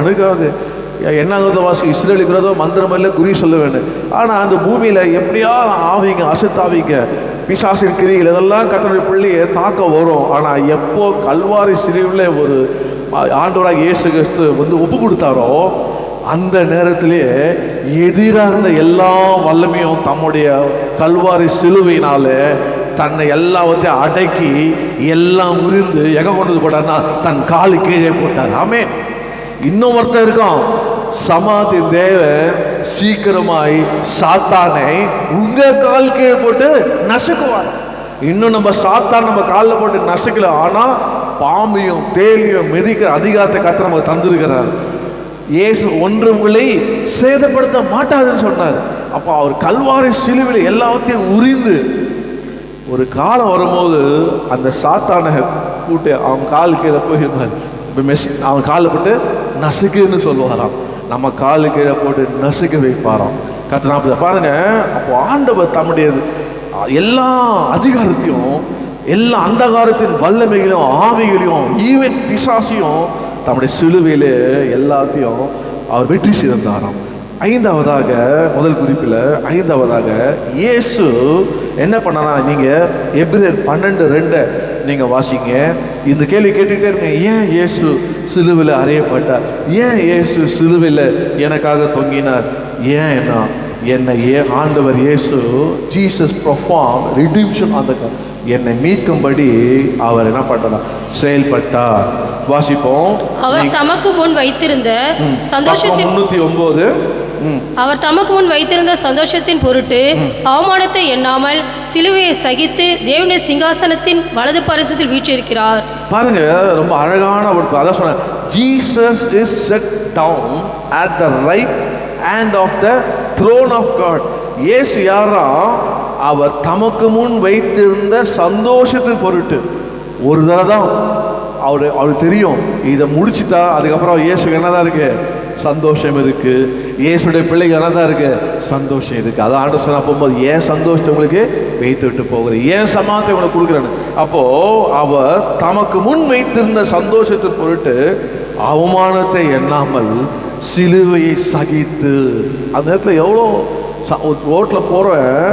அணுகாது. என்னாவது வாசி இஸ்ரேலுக்கு விரோதம் மந்திரம் இல்லை, குறி சொல்ல வேண்டும். ஆனால் அந்த பூமியில் எப்படியா ஆவிங்க அசுத்தாவிங்க பிசாசின் கிரிகள் இதெல்லாம் கர்த்தருடைய பிள்ளையை தாக்க வரும். ஆனால் எப்போ கல்வாரி சிலுவையில் ஒரு ஆண்டவராக இயேசு கிறிஸ்து ஒப்பு கொடுத்தாரோ அந்த நேரத்திலே எதிராக இருந்த எல்லா வல்லமையும் தம்முடைய கல்வாரி சிலுவையினால தன்னை எல்லாத்தையும் அடக்கி எல்லாம் முறிந்து எங்கே கொண்டு போட்டார்னா தன் காலு கீழே போட்டார். ஆமே. இன்னும் ஒருத்தர் இருக்கான், சமாதி தேவன் சீக்கிரமாய் சாத்தானை உங்க கால் கீழே போட்டு நசுக்குவார். இன்னும் நம்ம சாத்தான் நம்ம காலில் போட்டு நசுக்கல, ஆனா பாம்பையும் தேலியும் மிதிக்கிற அதிகாரத்தை கர்த்தர் நமக்கு தந்திருக்கிறார். இயேசு ஒன்று உங்களை சேதப்படுத்த மாட்டாதுன்னு சொன்னார். அப்போ அவர் கல்வாரி சிலுவையில் எல்லாத்தையும் உரிந்து ஒரு காலம் வரும்போது அந்த சாத்தானை கூட்டு அவன் கால் கீழே போயிருப்பார். அவன் காலில் போட்டு நசுக்குன்னு சொல்லுவாராம். நம்ம காலு கீழே போட்டு நசுக்க வைப்பாராம் கர்த்தர். பாருங்க, அப்போ ஆண்டவர் தம்முடைய எல்லா அதிகாரத்தையும் எல்லா அந்தகாரத்தின் வல்லமைகளையும் ஆவிகளையும் ஈவன் பிசாசையும் தம்முடைய சிலுவையில் எல்லாத்தையும் அவர் வெற்றி செய்தாராம். ஐந்தாவதாக, முதல் குறிப்பில் ஐந்தாவதாக இயேசு என்ன பண்ணனா, நீங்கள் எபிரேயர் 12:2 நீங்கள் வாசிங்க. இந்த கேள்வி கேட்டுக்கிட்டே இருங்க. ஏன் இயேசு சிலுவையில் அறையப்பட்டார்? ஏன் இயேசு சிலுவையில் எனக்காக தொங்கினார்? ஏன்னா என்னை ஆண்டவர் இயேசு ஜீசஸ் பெர்ஃபார்ம் ரிடீம்ஷன் அந்த என்னை மீட்கும்படி அவர் என்ன பண்ணார்? செயல்பட்டார். வாசிப்போம். அவர் தமக்கு முன் வைத்திருந்த சந்தோஷத்தின் 309 அவர் தமக்கு முன் வைத்திருந்த சந்தோஷத்தின் பொருட்டு அவமானத்தை எண்ணாமல் சிலுவையை சகித்து தேவனுடைய சிங்காசனத்தின் வலது பரிசத்தில் வீற்றிருக்கிறார். பாருங்க, ரொம்ப அழகான ஒரு அதான் சொன்ன. Jesus is set down at the right hand of the throne of God. Yesu யாரா? அவர் தமக்கு முன் வைத்திருந்த சந்தோஷத்தின் பொருட்டு. ஒரு தடவை தான் அவருக்கு தெரியும், இதை முடிச்சுட்டா அதுக்கப்புறம் இயேசுக்கு என்னதான் இருக்கு? சந்தோஷம் இருக்கு. இயேசுடைய பிள்ளைக்கு என்னதான் இருக்கு? சந்தோஷம் இருக்கு. அதான் ஆண்டு சொன்னா போகும்போது ஏன் சந்தோஷத்தை உங்களுக்கு வைத்து விட்டு போகிறேன், ஏன் சமாதானத்தை உங்களுக்கு கொடுக்குறேன்னு. அப்போ அவர் தமக்கு முன் வைத்திருந்த சந்தோஷத்தின் பொருட்டு அவமானத்தை எண்ணாமல் சிலுவையை சகித்து. அந்த நேரத்தில் எவ்வளோ ரோட்டில் போகிறேன்,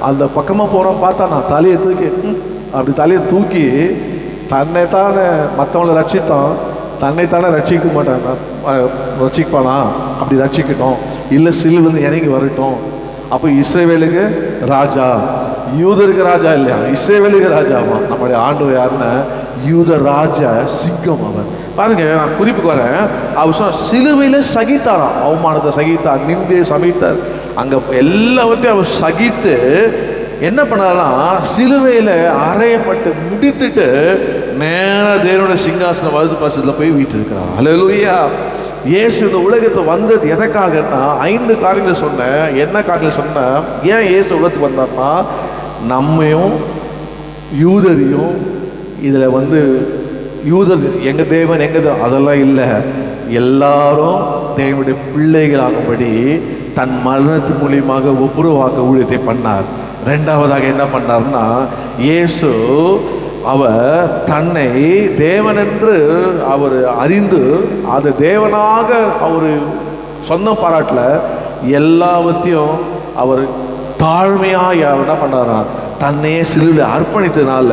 அந்த பக்கமாக போகிறோம் பார்த்தா நான் தலையை தூக்கி அப்படி தலையை தூக்கி தன்னைத்தானே மற்றவங்களை ரட்சித்தான், தன்னைத்தானே ரட்சிக்க மாட்டான். ரட்சிப்பானா? அப்படி ரட்சிக்கட்டும், இல்லை சிலுவிலிருந்து இறங்கி வரட்டும். அப்போ இஸ்ரவேலுக்கு ராஜா, யூதருக்கு ராஜா இல்லையா, இஸ்ரவேலுக்கு ராஜாவா. நம்முடைய ஆண்டவர் யாருன்னா யூத ராஜா சிங்கம். அவன் பாருங்க, நான் குறிப்புக்கு வரேன். அவர் சொன்ன சிலுவையில சகித்தாராம், அவமானத்தை சகித்தார், நிந்தையை சமைத்தார், அங்க எல்லாவற்றையும் அவர் சகித்து என்ன பண்ணாரா, சிலுவையில அறையப்பட்டு முடித்துட்டு மேல தேவனுடைய சிங்காசன வலது பாசத்துல போய் வீட்டு இருக்கிறார். அல்லேலூயா. இயேசு இந்த உலகத்தை வந்தது எதற்காகன்னா 5 காரியங்களை சொன்னேன். என்ன காரியங்கள் சொன்னேன்? ஏன் இயேசு உலகத்துக்கு வந்தார்னா, நம்மையும் யூதரையும் இதில் யூதர் எங்க தேவன் அதெல்லாம் இல்லை, எல்லாரும் தேவனுடைய பிள்ளைகளாகும்படி தன் மரணத்து மூலியமாக ஒப்புரவாக்க ஊழியத்தை பண்ணார். 2வதாக என்ன பண்ணார்னா, இயேசு அவர் தன்னை தேவன் என்று அவர் அறிந்து அதை தேவனாக அவர் சொன்ன பாராட்டல எல்லாவற்றையும் அவர் தாழ்மையாக என்ன பண்ணாரா, தன்னையே சிலுவையில் அர்ப்பணித்ததுனால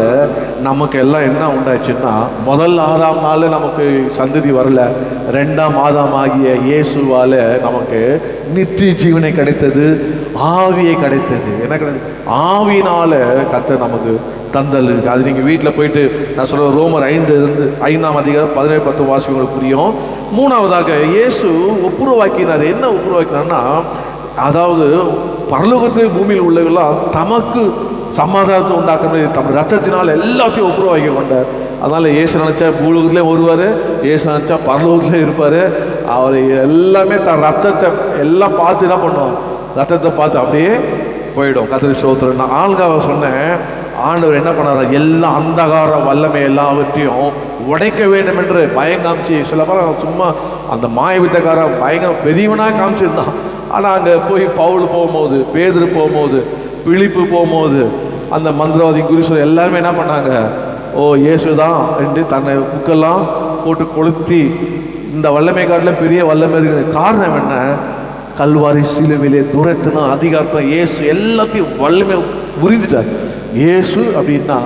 நமக்கு எல்லாம் என்ன உண்டாச்சுன்னா, முதல் 6ஆம் நாள் நமக்கு சந்ததி வரல, 2ஆம் ஆதாம் ஆகிய இயேசுவால் நமக்கு நித்திய ஜீவனை கிடைத்தது, ஆவியை கிடைத்தது. என்ன கிடைத்தது? ஆவியினால கர்த்தர் நமக்கு தந்தல் இருக்கு. அது நீங்கள் வீட்டில் போயிட்டு நான் சொல்ற ரோமர் 5ஆம் அதிகாரம் 17-10 வாசிங்களுக்கு புரியும். 3வதாக இயேசு ஒப்புரவாக்கினார். என்ன ஒப்புரவாக்கினார்னா, அதாவது பரலோகத்தில் பூமியில் உள்ளவர்களாம் தமக்கு சமாதானத்தை உண்டாக்குறது தம் ரத்தத்தினால் எல்லாத்தையும் ஒப்புரவாக்கி கொண்டார். அதனால இயேசு நினைச்சா பூலோகத்திலே வருவார், இயேசு நினைச்சா பரலோகத்திலே இருப்பார். அவர் எல்லாமே தன் ரத்தத்தை எல்லாம் பார்த்து என்ன பண்ணுவோம், ரத்தத்தை பார்த்து அப்படியே போயிடும். கர்த்தருக்கு ஸ்தோத்திரம். நான் 4ஆக சொன்னேன், ஆண்டவர் என்ன பண்ணார், எல்லா அந்தகார வல்லமை எல்லாவற்றையும் உடைக்க வேண்டும் என்று பயங்காமிச்சு, சில பேர் சும்மா அந்த மாய வித்தக்காரன் பயங்கர பெரியவனாக காமிச்சிருந்தான். ஆனால் அங்கே போய் பவுல் போகும்போது, பேதுரு போகும்போது, பிலிப்பு போகும்போது, அந்த மந்திரவாதி குருஸ்வர் எல்லாருமே என்ன பண்ணாங்க, ஓ இயேசுதான் என்று தன்னை புக்கெல்லாம் போட்டு கொளுத்தி இந்த வல்லமை காட்டில் பெரிய வல்லமை இருக்கிற காரணம் என்ன, கல்வாரி சிலுவையிலே துரத்துனா அதிகாரத்தை இயேசு எல்லாத்தையும் வல்லமை உறிஞ்சிட்டார். இயேசு அப்படின்னா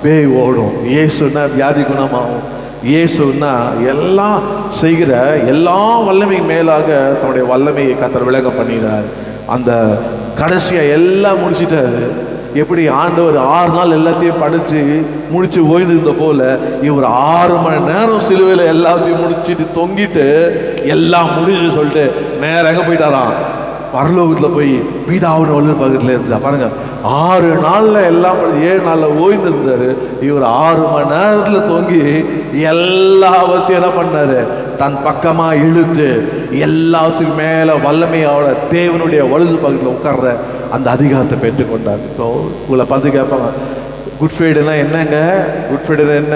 பேய் ஓடும், இயேசுன்னா வியாதி குணமாகும், இயேசுன்னா எல்லாம் செய்கிற எல்லா வல்லமைக்கு மேலாக தன்னுடைய வல்லமையை கர்த்தர் விளங்க பண்ணினார். அந்த கடைசியாக எல்லாம் முடிச்சிட்டாரு. எப்படி ஆண்டவர் 6 நாள் எல்லாத்தையும் படித்து முடிச்சு ஓய்ந்திருந்த போல இவர் 6 மணி நேரம் சிலுவையில் எல்லாத்தையும் முடிச்சுட்டு தொங்கிட்டு எல்லாம் முடிஞ்சு சொல்லிட்டு நேரம் எங்கே போயிட்டாராம், பரலோகத்தில் போய் பீதாவோட வல்லூர் பக்கத்தில் இருந்தா. பாருங்க, 6 நாளில் எல்லாம் 7 நாளில் ஓய்ந்து இருந்தார். இவர் 6 மணி நேரத்தில் தொங்கி எல்லாவற்றையும் என்ன பண்ணாரு, தன் பக்கமாக இழுத்து எல்லாத்துக்கும் மேலே வல்லமையோட தேவனுடைய வலது பக்கத்தில் உட்கார்ற அந்த அதிகாரத்தை பெற்றுக்கொண்டார். இப்போ உங்களை பார்த்து கேட்பாங்க, குட் ஃப்ரைடேனா என்னங்க, குட் ஃப்ரைடே என்ன,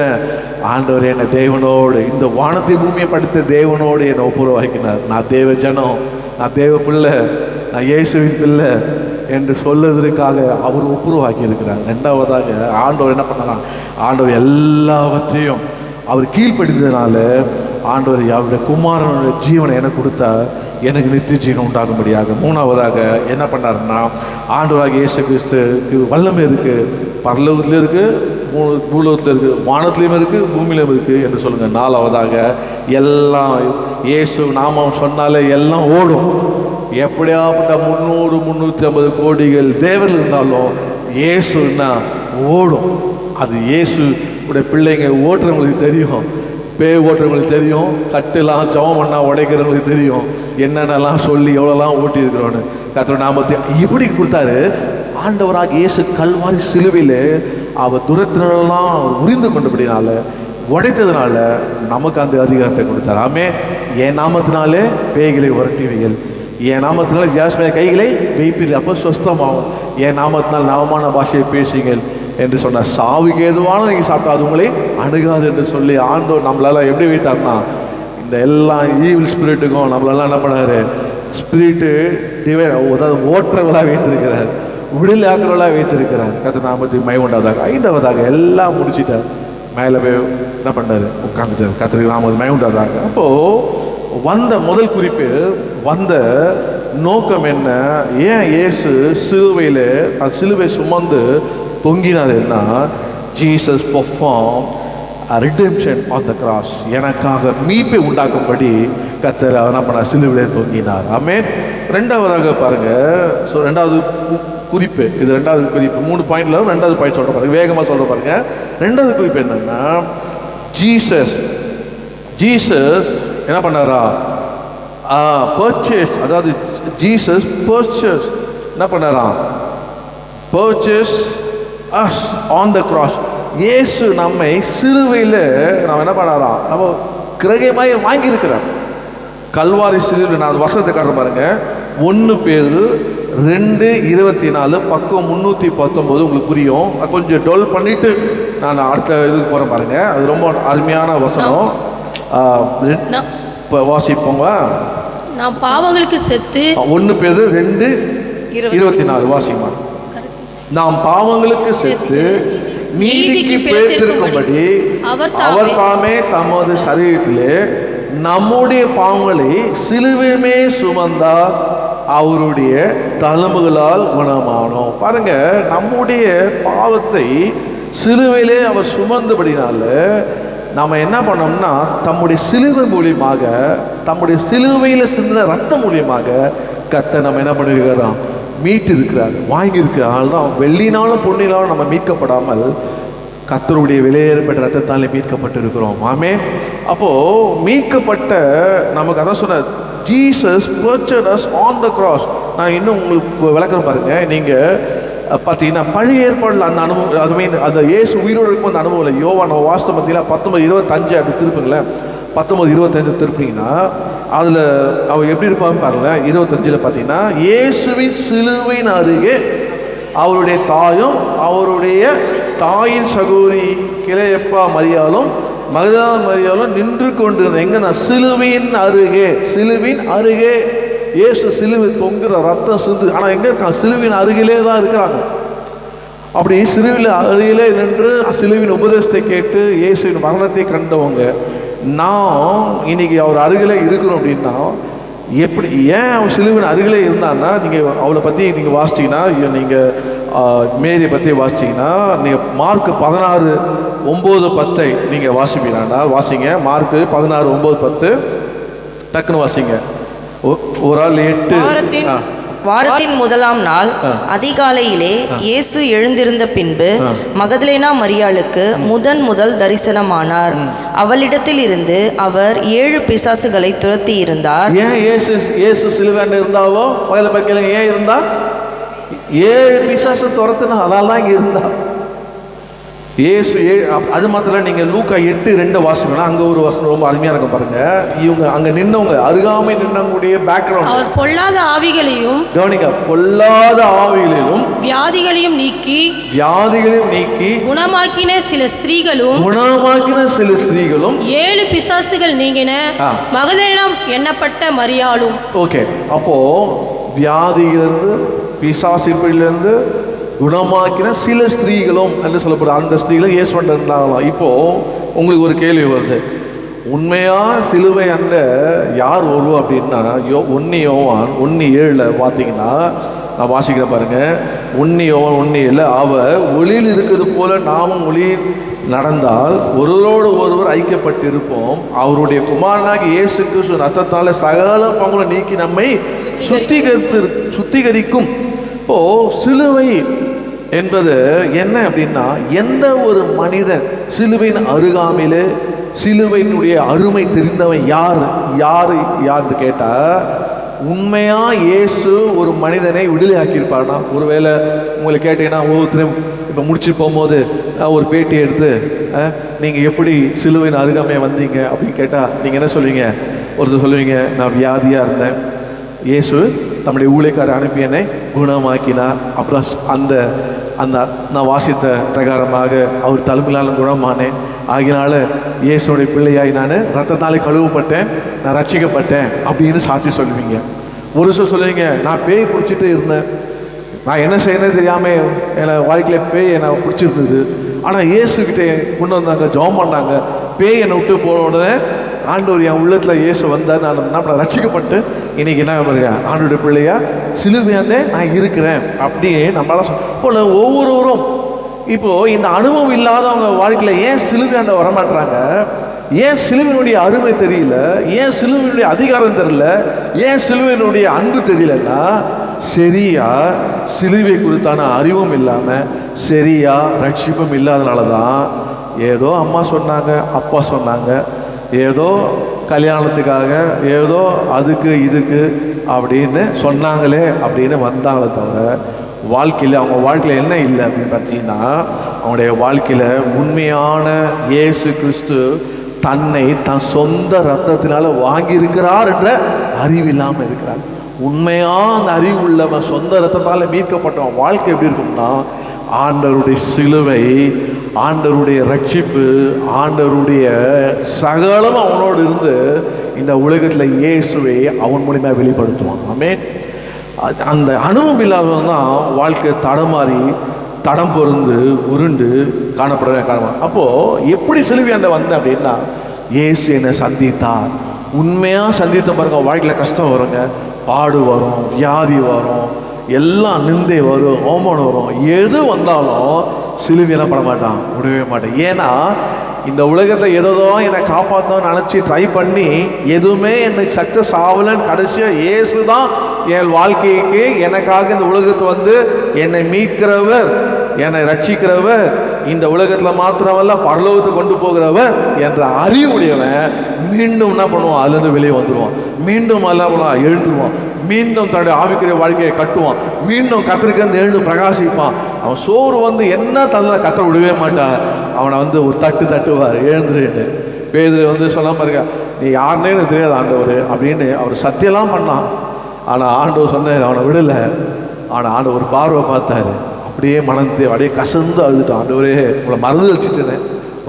ஆண்டவர் என்னை தேவனோடு இந்த வானத்தை பூமியை படுத்த தேவனோடு என்னை ஒப்புரவாக்கினார். நான் தேவ ஜனம், நான் தேவ பிள்ளை, நான் இயேசுவின் பிள்ளை என்று சொல்லுவதற்காக அவர் ஒப்புரவாக்கி இருக்கிறார். 2வதாக ஆண்டவர் என்ன பண்ணலாம், ஆண்டவர் எல்லாவற்றையும் அவர் கீழ்ப்படுத்ததுனால ஆண்டவர் அவருடைய குமாரனுடைய ஜீவனை எனக்கு கொடுத்தா எனக்கு நித்திய ஜீவன் உண்டாகும்படியாக. 3வதாக என்ன பண்ணாருன்னா, ஆண்டவராக இயேசு கிறிஸ்துக்கு வல்லமை இருக்குது, பரலோகத்திலும் இருக்குது, பூலோகத்தில் இருக்குது, வானத்திலையும் இருக்குது, பூமியிலும் இருக்குது என்று சொல்லுங்கள். 4வதாக எல்லாம் இயேசு நாமம் சொன்னாலே எல்லாம் ஓடும். எப்படியாப்பட்ட 300-350 கோடிகள் தேவர்கள் இருந்தாலும் இயேசுன்னா ஓடும். அது இயேசு உடைய பிள்ளைங்க ஓட்டுறவங்களுக்கு தெரியும், பேய் ஓட்டுறவங்களுக்கு தெரியும், கட்டுலாம் ஜெபம் பண்ணால் உடைக்கிறவங்களுக்கு தெரியும், என்னென்னலாம் சொல்லி எவ்வளோலாம் ஓட்டி இருக்கிறோன்னு. கர்த்தர் நாமத்தை இப்படி கொடுத்தாரு. ஆண்டவராக இயேசு கல்வாரி சிலுவையில் அவர் துரத்தினெல்லாம் உரிந்து கொண்டபடினால, உடைத்ததுனால நமக்கு அந்த அதிகாரத்தை கொடுத்தார். ஆமே, என் நாமத்தினாலே பேய்களை உரட்டிவிகள், என் நாமத்தினால ஜாஸ்மிய கைகளை வைப்பீர்கள், அப்போ சுஸ்தமாகும், என் நாமத்தினால் நவமான பாஷையை பேசுங்கள் என்று சொன்னார். சாவுக்கு ஏதுவான நீங்கள் சாப்பிட்டா அது உங்களை அணுகாது என்று சொல்லி ஆண்டவர் நம்மளெல்லாம் எப்படி வைத்தார்னா, இந்த எல்லா ஈவில் ஸ்பிரிட்டுக்கும் நம்மளெல்லாம் என்ன பண்ணாரு, ஸ்பிரிட்டு டிவைன், அதாவது ஓட்டுறவர்களாக வைத்திருக்கிறார், விடுதலை ஆக்கிறவர்களாக வைத்திருக்கிறார். கர்த்தர் நாமத்துக்கு மகிமை உண்டாவதாக. 5வதாக எல்லாம் முடிச்சுட்டார், மேலே போய் என்ன பண்ணாரு, உட்காந்துட்டார். கர்த்தருக்கு நாமத்துக்கு மகிமை உண்டாவதாக. அப்போது வந்த முதல் குறிப்பு, வந்த நோக்கம் என்ன, ஏன் இயேசு சிலுவையில் சிலுவை சுமந்து தொங்கினாருன்னா, Jesus perform redemption on the cross. எனக்காக மீட்பை உண்டாக்கும்படி கர்த்தர் என்ன பண்ணார், சிலுவையிலே தொங்கினார். ஆமென். ரெண்டாவதாக பாருங்க, ஸோ ரெண்டாவது குறிப்பு, இது ரெண்டாவது குறிப்பு. 3 பாயிண்ட்ல ரெண்டாவது பாயிண்ட் சொல்ற பாருங்க, வேகமாக சொல்ற பாருங்க. ரெண்டாவது குறிப்பு என்னன்னா, ஜீசஸ் என்ன பண்ணாரா, பர்ச்சேஸ், அதாவது ஜீசஸ் பர்ச்சேஸ் என்ன பண்ணாரா, purchase us on the cross. இயேசு நம்மை சிலுவையில் நம்ம என்ன பண்ணாராம், நம்ம கிரகமாய் வாங்கியிருக்கிறார். கல்வாரி சிலுவையில், நான் வசனத்தை காட்டுறேன் பாருங்க, 1 பேதுரு 2:24 பக்கம் 319 உங்களுக்கு புரியும். கொஞ்சம் டொல் பண்ணிட்டு நான் அடுத்த இதுக்கு போகிறேன் பாருங்க. அது ரொம்ப அருமையான வசனம். இப்போ வாசிப்போங்க. நாம் பாவங்களுக்கு செத்து 1 பேதுரு 2:24 வாசிமா. நாம் பாவங்களுக்கு செத்து நீதிக்கு பிழைத்திருக்கும்படி அவர் தாமே தமது சரீரத்திலே நம்முடைய பாவங்களை சிலுவையுமே சுமந்தார், அவருடைய தழும்புகளால் குணமானோம். பாருங்க, நம்முடைய பாவத்தை சிலுவையிலே அவர் சுமந்தபடினால நம்ம என்ன பண்ணோம்னா, தம்முடைய சிலுவை மூலியமாக, தம்முடைய சிலுவையில் சிந்தின ரத்தம் மூலியமாக கர்த்தர் நம்ம என்ன பண்ணிருக்கிறோம், மீட்டு இருக்கிறார், வாங்கியிருக்கிறார். அதனால தான் வெள்ளினாலும் பொன்னினாலும் நம்ம மீட்கப்படாமல் கர்த்தருடைய விலையேறப்பட்ட ரத்தத்தாலே மீட்கப்பட்டு இருக்கிறோம். ஆமென். அப்போது மீட்கப்பட்ட நமக்கு அதான் சொன்ன, Jesus purchased us on the cross. நான் இன்னும் உங்களுக்கு விளக்கம் பாருங்க. நீங்கள் பார்த்தீங்கன்னா பழைய ஏற்பாடில் அந்த அனுபவம், அதுமே அந்த இயேசு உயிரோடு இருக்கும் அந்த அனுபவம் இல்லை. யோவான் வாஸ்து பார்த்தீங்கன்னா 19:25 அப்படி திருப்புங்களேன். 19:25 திருப்பிங்கன்னா அதில் அவர் எப்படி இருப்பான்னு பாருங்களேன். 25 பார்த்தீங்கன்னா, இயேசுவின் சிலுவையின் அருகே அவருடைய தாயும் அவருடைய தாயின் சகோதரி கிளையப்பா மரியாளும் மகதலேனா மரியாளும் நின்று கொண்டிருந்த எங்கன்னா சிலுவையின் அருகே இயேசு சிலுவை தொங்குற ரத்தம் சிந்து. ஆனால் எங்கே இருக்காங்க, சிலுவின் அருகிலே தான் இருக்கிறாங்க. அப்படி சிலுவையில் அருகிலே நின்று சிலுவின் உபதேசத்தை கேட்டு இயேசுவின் மரணத்தை கண்டவங்க நான் இன்னைக்கு அவர் அருகிலே இருக்கிறோம். அப்படின்னா எப்படி, ஏன் அவன் சிலுவின் அருகிலே இருந்தான்னா, நீங்கள் அவளை பற்றி நீங்கள் வாசிச்சிங்கன்னா, நீங்கள் மேரியை பற்றி வாசிச்சிங்கன்னா, நீங்கள் மார்க் 16:9-10 நீங்கள் வாசிப்பீங்கன்னா வாசிங்க. மார்க் 16:9-10 டக்குன்னு வாசிங்க. ஒரு ஆள் 8. வாரத்தின் முதலாம் நாள் அதிகாலையிலே இயேசு எழுந்திருந்த பின்பு மகதலேனா மரியாளுக்கு முதல் தரிசனமானார். அவளிடத்தில் இருந்து அவர் 7 பிசாசுகளை துரத்தி இருந்தார். ஏன் இயேசு சிலுவையில் இருந்தாவோ பக்கத்தில் பக்கத்தில் ஏன் இருந்தா, 7 பிசாசு துரத்துனா, அதால் தான் இங்கே இருந்தா இயேசு. அது மாத்திரம் நீங்கள் லூக்கா 8:2 வாசிக்கணும். அங்கே ஒரு வசனம் ரொம்ப அருமையாக இருக்கும் பாருங்க. இவங்க அங்கே நின்னவங்க அருகாமை நின்னவங்களுடைய பேக்ரவுண்ட், அவர் பொல்லாத ஆவிகளையும் கவனிக்க, பொல்லாத ஆவிகளிலும் வியாதிகளையும் நீக்கி குணமாக்கின சில ஸ்திரீகளும் 7 பிசாசுகள் நீங்கின மகதலேனா எண்ணப்பட்ட மரியாளும். ஓகே, அப்போ வியாதியிலிருந்து பிசாசிலிருந்து குணமாக்கின சில ஸ்திரீகளும் என்று சொல்லப்படுற அந்த ஸ்திரீகளும் இயேசுவன் இருந்தாங்களாம். இப்போது உங்களுக்கு ஒரு கேள்வி வருது, உண்மையாக சிலுவை அண்ட யார் வருவா அப்படின்னா, 1 யோவான் 1:7 பார்த்தீங்கன்னா, நான் வாசிக்கிறேன் பாருங்கள். 1 யோவான் 1:7, அவர் ஒளியில் இருக்கிறது போல நாமும் ஒளியில் நடந்தால் ஒருவரோடு ஒருவர் ஐக்கியப்பட்டிருப்போம். அவருடைய குமாரனாகி இயேசு கிறிஸ்து ரத்தத்தால் சகல பாவங்களை நீக்கி நம்மை சுத்திகரிக்கும். இப்போது சிலுவை என்பது என்ன அப்படின்னா, எந்த ஒரு மனிதன் சிலுவையின் அருகாமையில் சிலுவையினுடைய அருமை தெரிந்தவன் யாருன்னு கேட்டால், உண்மையாக இயேசு ஒரு மனிதனை விடுதலை ஆக்கியிருப்பார்னா. ஒருவேளை உங்களை கேட்டீங்கன்னா, ஒவ்வொருத்தரும் இப்போ முடிச்சுட்டு போகும்போது ஒரு பேட்டி எடுத்து, நீங்கள் எப்படி சிலுவையின் அருகாமையை வந்தீங்க அப்படின்னு கேட்டால் நீங்கள் என்ன சொல்லுவீங்க? ஒருத்தர் சொல்லுவீங்க, நான் வியாதியாக இருந்தேன், இயேசு நம்முடைய ஊழியக்காரரை அனுப்பி என்னை குணமாக்கினார். அப்புறம் அந்த நான் வாசித்த பிரகாரமாக அவர் தழும்பினால் குணமானேன், ஆகினால இயேசுடைய பிள்ளையாய் நான் ரத்தத்தாலே கழுவப்பட்டேன், நான் ரட்சிக்கப்பட்டேன் அப்படின்னு சாட்சி சொல்லுவீங்க. ஒரு சில சொல்லுவீங்க, நான் பேய் பிடிச்சிட்டு இருந்தேன், நான் என்ன செய்யணும் தெரியாமல் என்னை வாழ்க்கையில் பேய் என்னை பிடிச்சிருந்தது, ஆனால் இயேசுக்கிட்டே கொண்டு வந்தாங்க, ஜெபம் பண்ணாங்க, பேய் என்னை விட்டு போன உடனே ஆண்டவர் என் உள்ளத்தில் இயேசு வந்தார், நான் என்ன ரட்சிக்கப்பட்டு இன்னைக்கு என்ன பண்ணுறேன், ஆண்டோடைய பிள்ளையா சிலுவையாண்டே நான் இருக்கிறேன். அப்படியே நம்மளால போல ஒவ்வொருவரும் இப்போ இந்த அனுபவம் இல்லாதவங்க வாழ்க்கையில் ஏன் சிலுவையாண்ட வரமாட்டாங்க? ஏன் சிலுவையினுடைய அருமை தெரியல? ஏன் சிலுவையினுடைய அதிகாரம் தெரியல? ஏன் சிலுவையினுடைய அன்பு தெரியலன்னா, சரியா சிலுவை குறித்தான அறிவும் இல்லாமல், சரியா ரட்சிப்பும் இல்லாதனால தான் ஏதோ அம்மா சொன்னாங்க, அப்பா சொன்னாங்க, ஏதோ கல்யாணத்துக்காக, ஏதோ அதுக்கு இதுக்கு அப்படின்னு சொன்னாங்களே அப்படின்னு வந்தாங்களே தவிர, வாழ்க்கையில் அவங்க வாழ்க்கையில் என்ன இல்லை அப்படின்னு பார்த்தீங்கன்னா, அவங்களுடைய வாழ்க்கையில் உண்மையான இயேசு கிறிஸ்து தன்னை தன் சொந்த ரத்தத்தினால வாங்கியிருக்கிறார் என்ற அறிவு இல்லாமல் இருக்கிறார். உண்மையாக அந்த அறிவு உள்ளவன், சொந்த ரத்தத்தால் மீட்கப்பட்டவன் வாழ்க்கை எப்படி இருக்கும்னா, ஆண்டவருடைய சிலுவை, ஆண்டவருடைய ரட்சிப்பு, ஆண்டவருடைய சகலம் அவனோடு இருந்து இந்த உலகத்தில் இயேசுவை அவன் மூலியமாக வெளிப்படுத்துவான். ஆமென். அந்த அனுபவம் இல்லாதவன் தான் வாழ்க்கை தடமாறி தடம் பொருந்து உருண்டு காணப்படுற காரணம். அப்போது எப்படி சிலுவையாண்ட வந்தேன் அப்படின்னா, இயேசு என்னை சந்தித்தார். உண்மையாக சந்தித்த பாருங்க, வாழ்க்கையில் கஷ்டம் வருங்க, பாடு வரும், வியாதி வரும், எல்லாம் நிந்தை வரும், அவமானம் வரும். எது வந்தாலும் சிலுவையெல்லாம் பட மாட்டான், விடவே மாட்டேன். ஏன்னா இந்த உலகத்தில் ஏதோ என்னை காப்பாற்றணும்னு நினச்சி ட்ரை பண்ணி எதுவுமே எனக்கு சக்ஸஸ் ஆகலன்னு கடைசியாக இயேசு தான் என் வாழ்க்கைக்கு எனக்காக இந்த உலகத்தை வந்து என்னை மீட்கிறவர், என்னை ரட்சிக்கிறவர், இந்த உலகத்தில் மாத்திரமல்ல பரலோகத்தை கொண்டு போகிறவர் என்ற அறிவுடையவன் மீண்டும் என்ன பண்ணுவான்? அதுலேருந்து வெளியே வந்துடுவான். மீண்டும் எல்லாம் எழுந்துருவான். மீண்டும் தன்னுடைய ஆவிக்குரிய வாழ்க்கையை கட்டுவான். மீண்டும் கத்திரிக்கந்து எழுந்து பிரகாசிப்பான். அவன் சோறு வந்து என்ன தள்ள கத்த விடவே மாட்டான். அவனை வந்து ஒரு தட்டுவார், எழுந்துருன்னு. பேதுரு வந்து சொல்ல பாருங்க, நீ யாருன்னே எனக்கு தெரியாது ஆண்டவர் அப்படின்னு அவர் சத்தியெல்லாம் பண்ணான். ஆனால் ஆண்டவர் சொன்னார், அவனை விடலை. ஆனால் ஆண்டவர் ஒரு பார்வை பார்த்தாரு, அப்படியே மனந்து அப்படியே கசந்து அழுதுட்டான். ஆண்டவரே, உங்களை மறந்து வச்சுட்டேனே,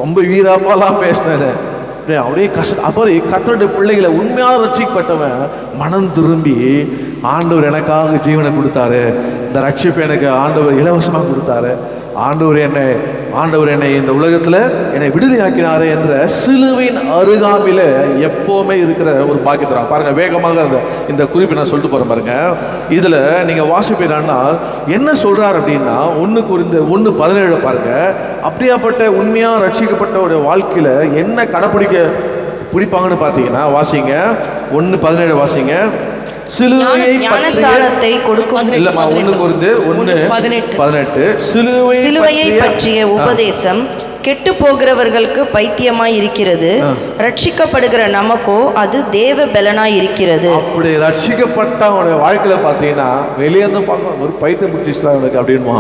ரொம்ப வீராப்பாலாம் பேசினேன் அப்படியே அப்புறம் கர்த்தருடைய பிள்ளைகளை உண்மையாக ரட்சிக்கப்பட்டவன் மனம் திரும்பி, ஆண்டவர் எனக்காக ஜீவனை கொடுத்தாரு, இந்த ரட்சிப்பை எனக்கு ஆண்டவர் இலவசமாக கொடுத்தாரு, ஆண்டவர் என்னை இந்த உலகத்தில் என்னை விடுதலையாக்கினாரு என்ற சிலுவையின் அருகாமையில் எப்போவுமே இருக்கிற ஒரு பாக்கியத்தை பாருங்கள். வேகமாக இந்த குறிப்பை நான் சொல்லிட்டு போகிறேன் பாருங்க. இதில் நீங்கள் வாசிப்பீங்கன்னா என்ன சொல்கிறார் அப்படின்னா, 1:17 பாருங்க. அப்படியாப்பட்ட உண்மையாக ரட்சிக்கப்பட்ட ஒரு வாழ்க்கையில் என்ன பிடிப்பாங்கன்னு பார்த்தீங்கன்னா, வாசிங்க 1:17 வாசிங்க. ஞானஸ்தானத்தை கொடுக்கும் இல்லம்மா, 1:18 சிலுவையை பற்றிய உபதேசம் கெட்டு போகிறவர்களுக்கு பைத்தியமாய் இருக்கிறது, ரட்சிக்கப்படுகிற நமக்கோ அது தேவ பலனாய் இருக்கிறது. அப்படி ரட்சிக்கப்பட்ட அவனுடைய வாழ்க்கையில பார்த்தீங்கன்னா, வெளியேருந்து பார்க்க ஒரு பைத்தியம் பிடிச்சிட்டா அவனுக்கு அப்படின்மா,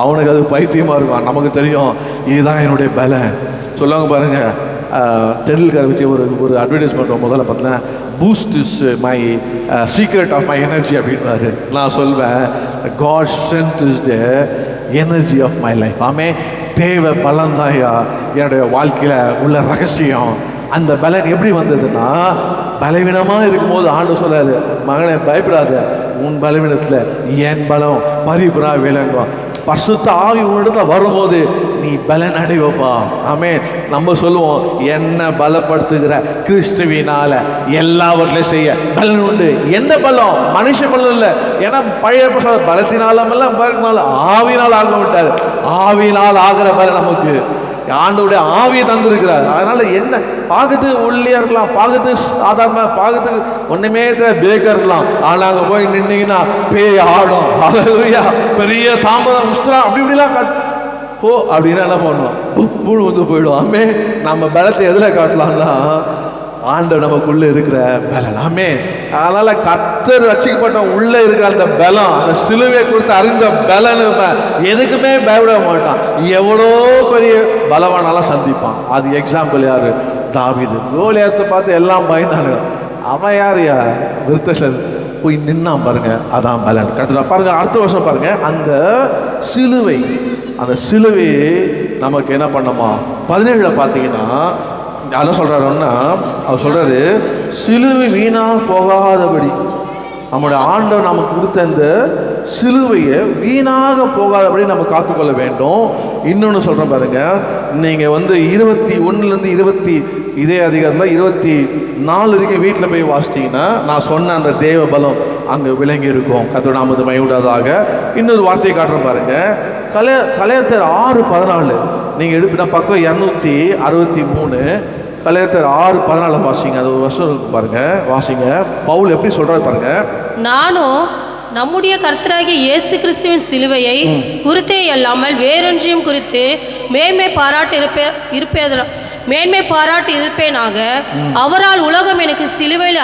அவனுக்கு அது பைத்தியமா இருக்கும். நமக்கு தெரியும் இதுதான் என்னுடைய பலன் சொல்லுவாங்க பாருங்க. டெண்டுல்கர் வச்சு ஒரு அட்வர்டைஸ்மெண்ட் முதல்ல பார்த்தேன், Boost is my secret of my energy அப்படின்னாரு. நான் சொல்வேன், God strength is the energy of my life. ஆமே, தேவ பலன் தான்யா என்னுடைய வாழ்க்கையில் உள்ள ரகசியம். அந்த பலன் எப்படி வந்ததுன்னா, பலவீனமாக இருக்கும்போது ஆண்டு சொல்லாரு, மகனை பயப்படாத, உன் பலவீனத்தில் என் பலம் பரிபுரா விளங்கும். பரிசுத்த ஆவி உன்னிடத்துல வரும்போது நீ பலன் அடைவப்பா. ஆமென். நம்ம சொல்லுவோம், என்ன பலப்படுத்துகிற கிறிஸ்துவினால எல்லாவற்றையும் செய்ய பலன் உண்டு. எந்த பலம்? மனுஷ பலம் இல்லை. ஏன்னா பழைய பலத்தினாலும் ஆவினால் ஆக விட்டார். ஆவினால் ஆகிற பலன் நமக்கு ஆண்டவருடைய ஆவியை தந்திருக்கிறார். அதனால என்ன பார்க்கறதுக்கு ஒல்லியா இருக்கலாம், பார்க்கறதுக்கு சாதாரண, பார்க்கறதுக்கு ஒண்ணுமே பேக்கா இருக்கலாம். ஆனா அங்க போய் நின்னீங்கன்னா பேய் ஆடும். ஹல்லேலூயா. பெரிய தாம்பரம் உஸ்திரா அப்படி இப்படிலாம் போ அப்படின்னா என்ன பண்ணுவோம்? புழு வந்து போயிடும். ஆமே, நம்ம பலத்தை எதில் காட்டலாம்னா ஆண்டவர் நமக்குள்ளே இருக்கிற பலன். ஆமே. அதனால கர்த்தர் ரட்சிக்கப்பட்ட உள்ளே இருக்கிற அந்த பலம், அந்த சிலுவை கொடுத்து அறிந்த பலன் எதுக்குமே பயப்பட மாட்டான். எவ்வளோ பெரிய பலவானாலும் சந்திப்பான். அது எக்ஸாம்பிள் யாரு? தாவீது. கோலியாத்தை பார்த்து எல்லாம் பயந்தானுங்க. அவன் யாரையா? விருத்தசன் போய் நின்னான் பாருங்க. அதான் பலன். கர்த்தர் பாருங்க. அடுத்த வருஷம் பாருங்க, அந்த சிலுவை நமக்கு என்ன பண்ணமா 17 பார்த்தீங்கன்னா அதான் சொல்கிறாருன்னா, அவர் சொல்கிறாரு, சிலுவை வீணாக போகாதபடி நம்முடைய ஆண்டவர் நமக்கு கொடுத்த இந்த சிலுவையை வீணாக போகாதபடி நம்ம காத்துக்கொள்ள வேண்டும். இன்னொன்று சொல்கிறேன் பாருங்க, நீங்கள் வந்து 21 இதே அதிகாரத்தில் 24 வரைக்கும் வீட்டில் போய் வாசிச்சிங்கன்னா நான் சொன்ன அந்த தேவ பலம் அங்கே விளங்கி இருக்கும். கர்த்தருடைய நாமத்துக்கு மகிமை உண்டாவதாக. இன்னொரு வார்த்தையை காட்டுறேன் பாருங்க. கலையத்தர் 6:14 நீங்கள் எடுப்பினா பக்கம் 263. கலையத்தர் 6:14 வாசிங்க. அது ஒரு வருஷம் இருக்கு பாருங்க, வாசிங்க. பவுல் எப்படி சொல்றாரு பாருங்க. நானும் நம்முடைய கர்த்தராகிய இயேசு கிறிஸ்துவின் சிலுவையை குறித்தே அல்லாமல் வேறொன்றையும் குறித்து மேன்மை பாராட்டி இருப்பேனாக. அவரால் உலகம் எனக்கு சிலுவையில்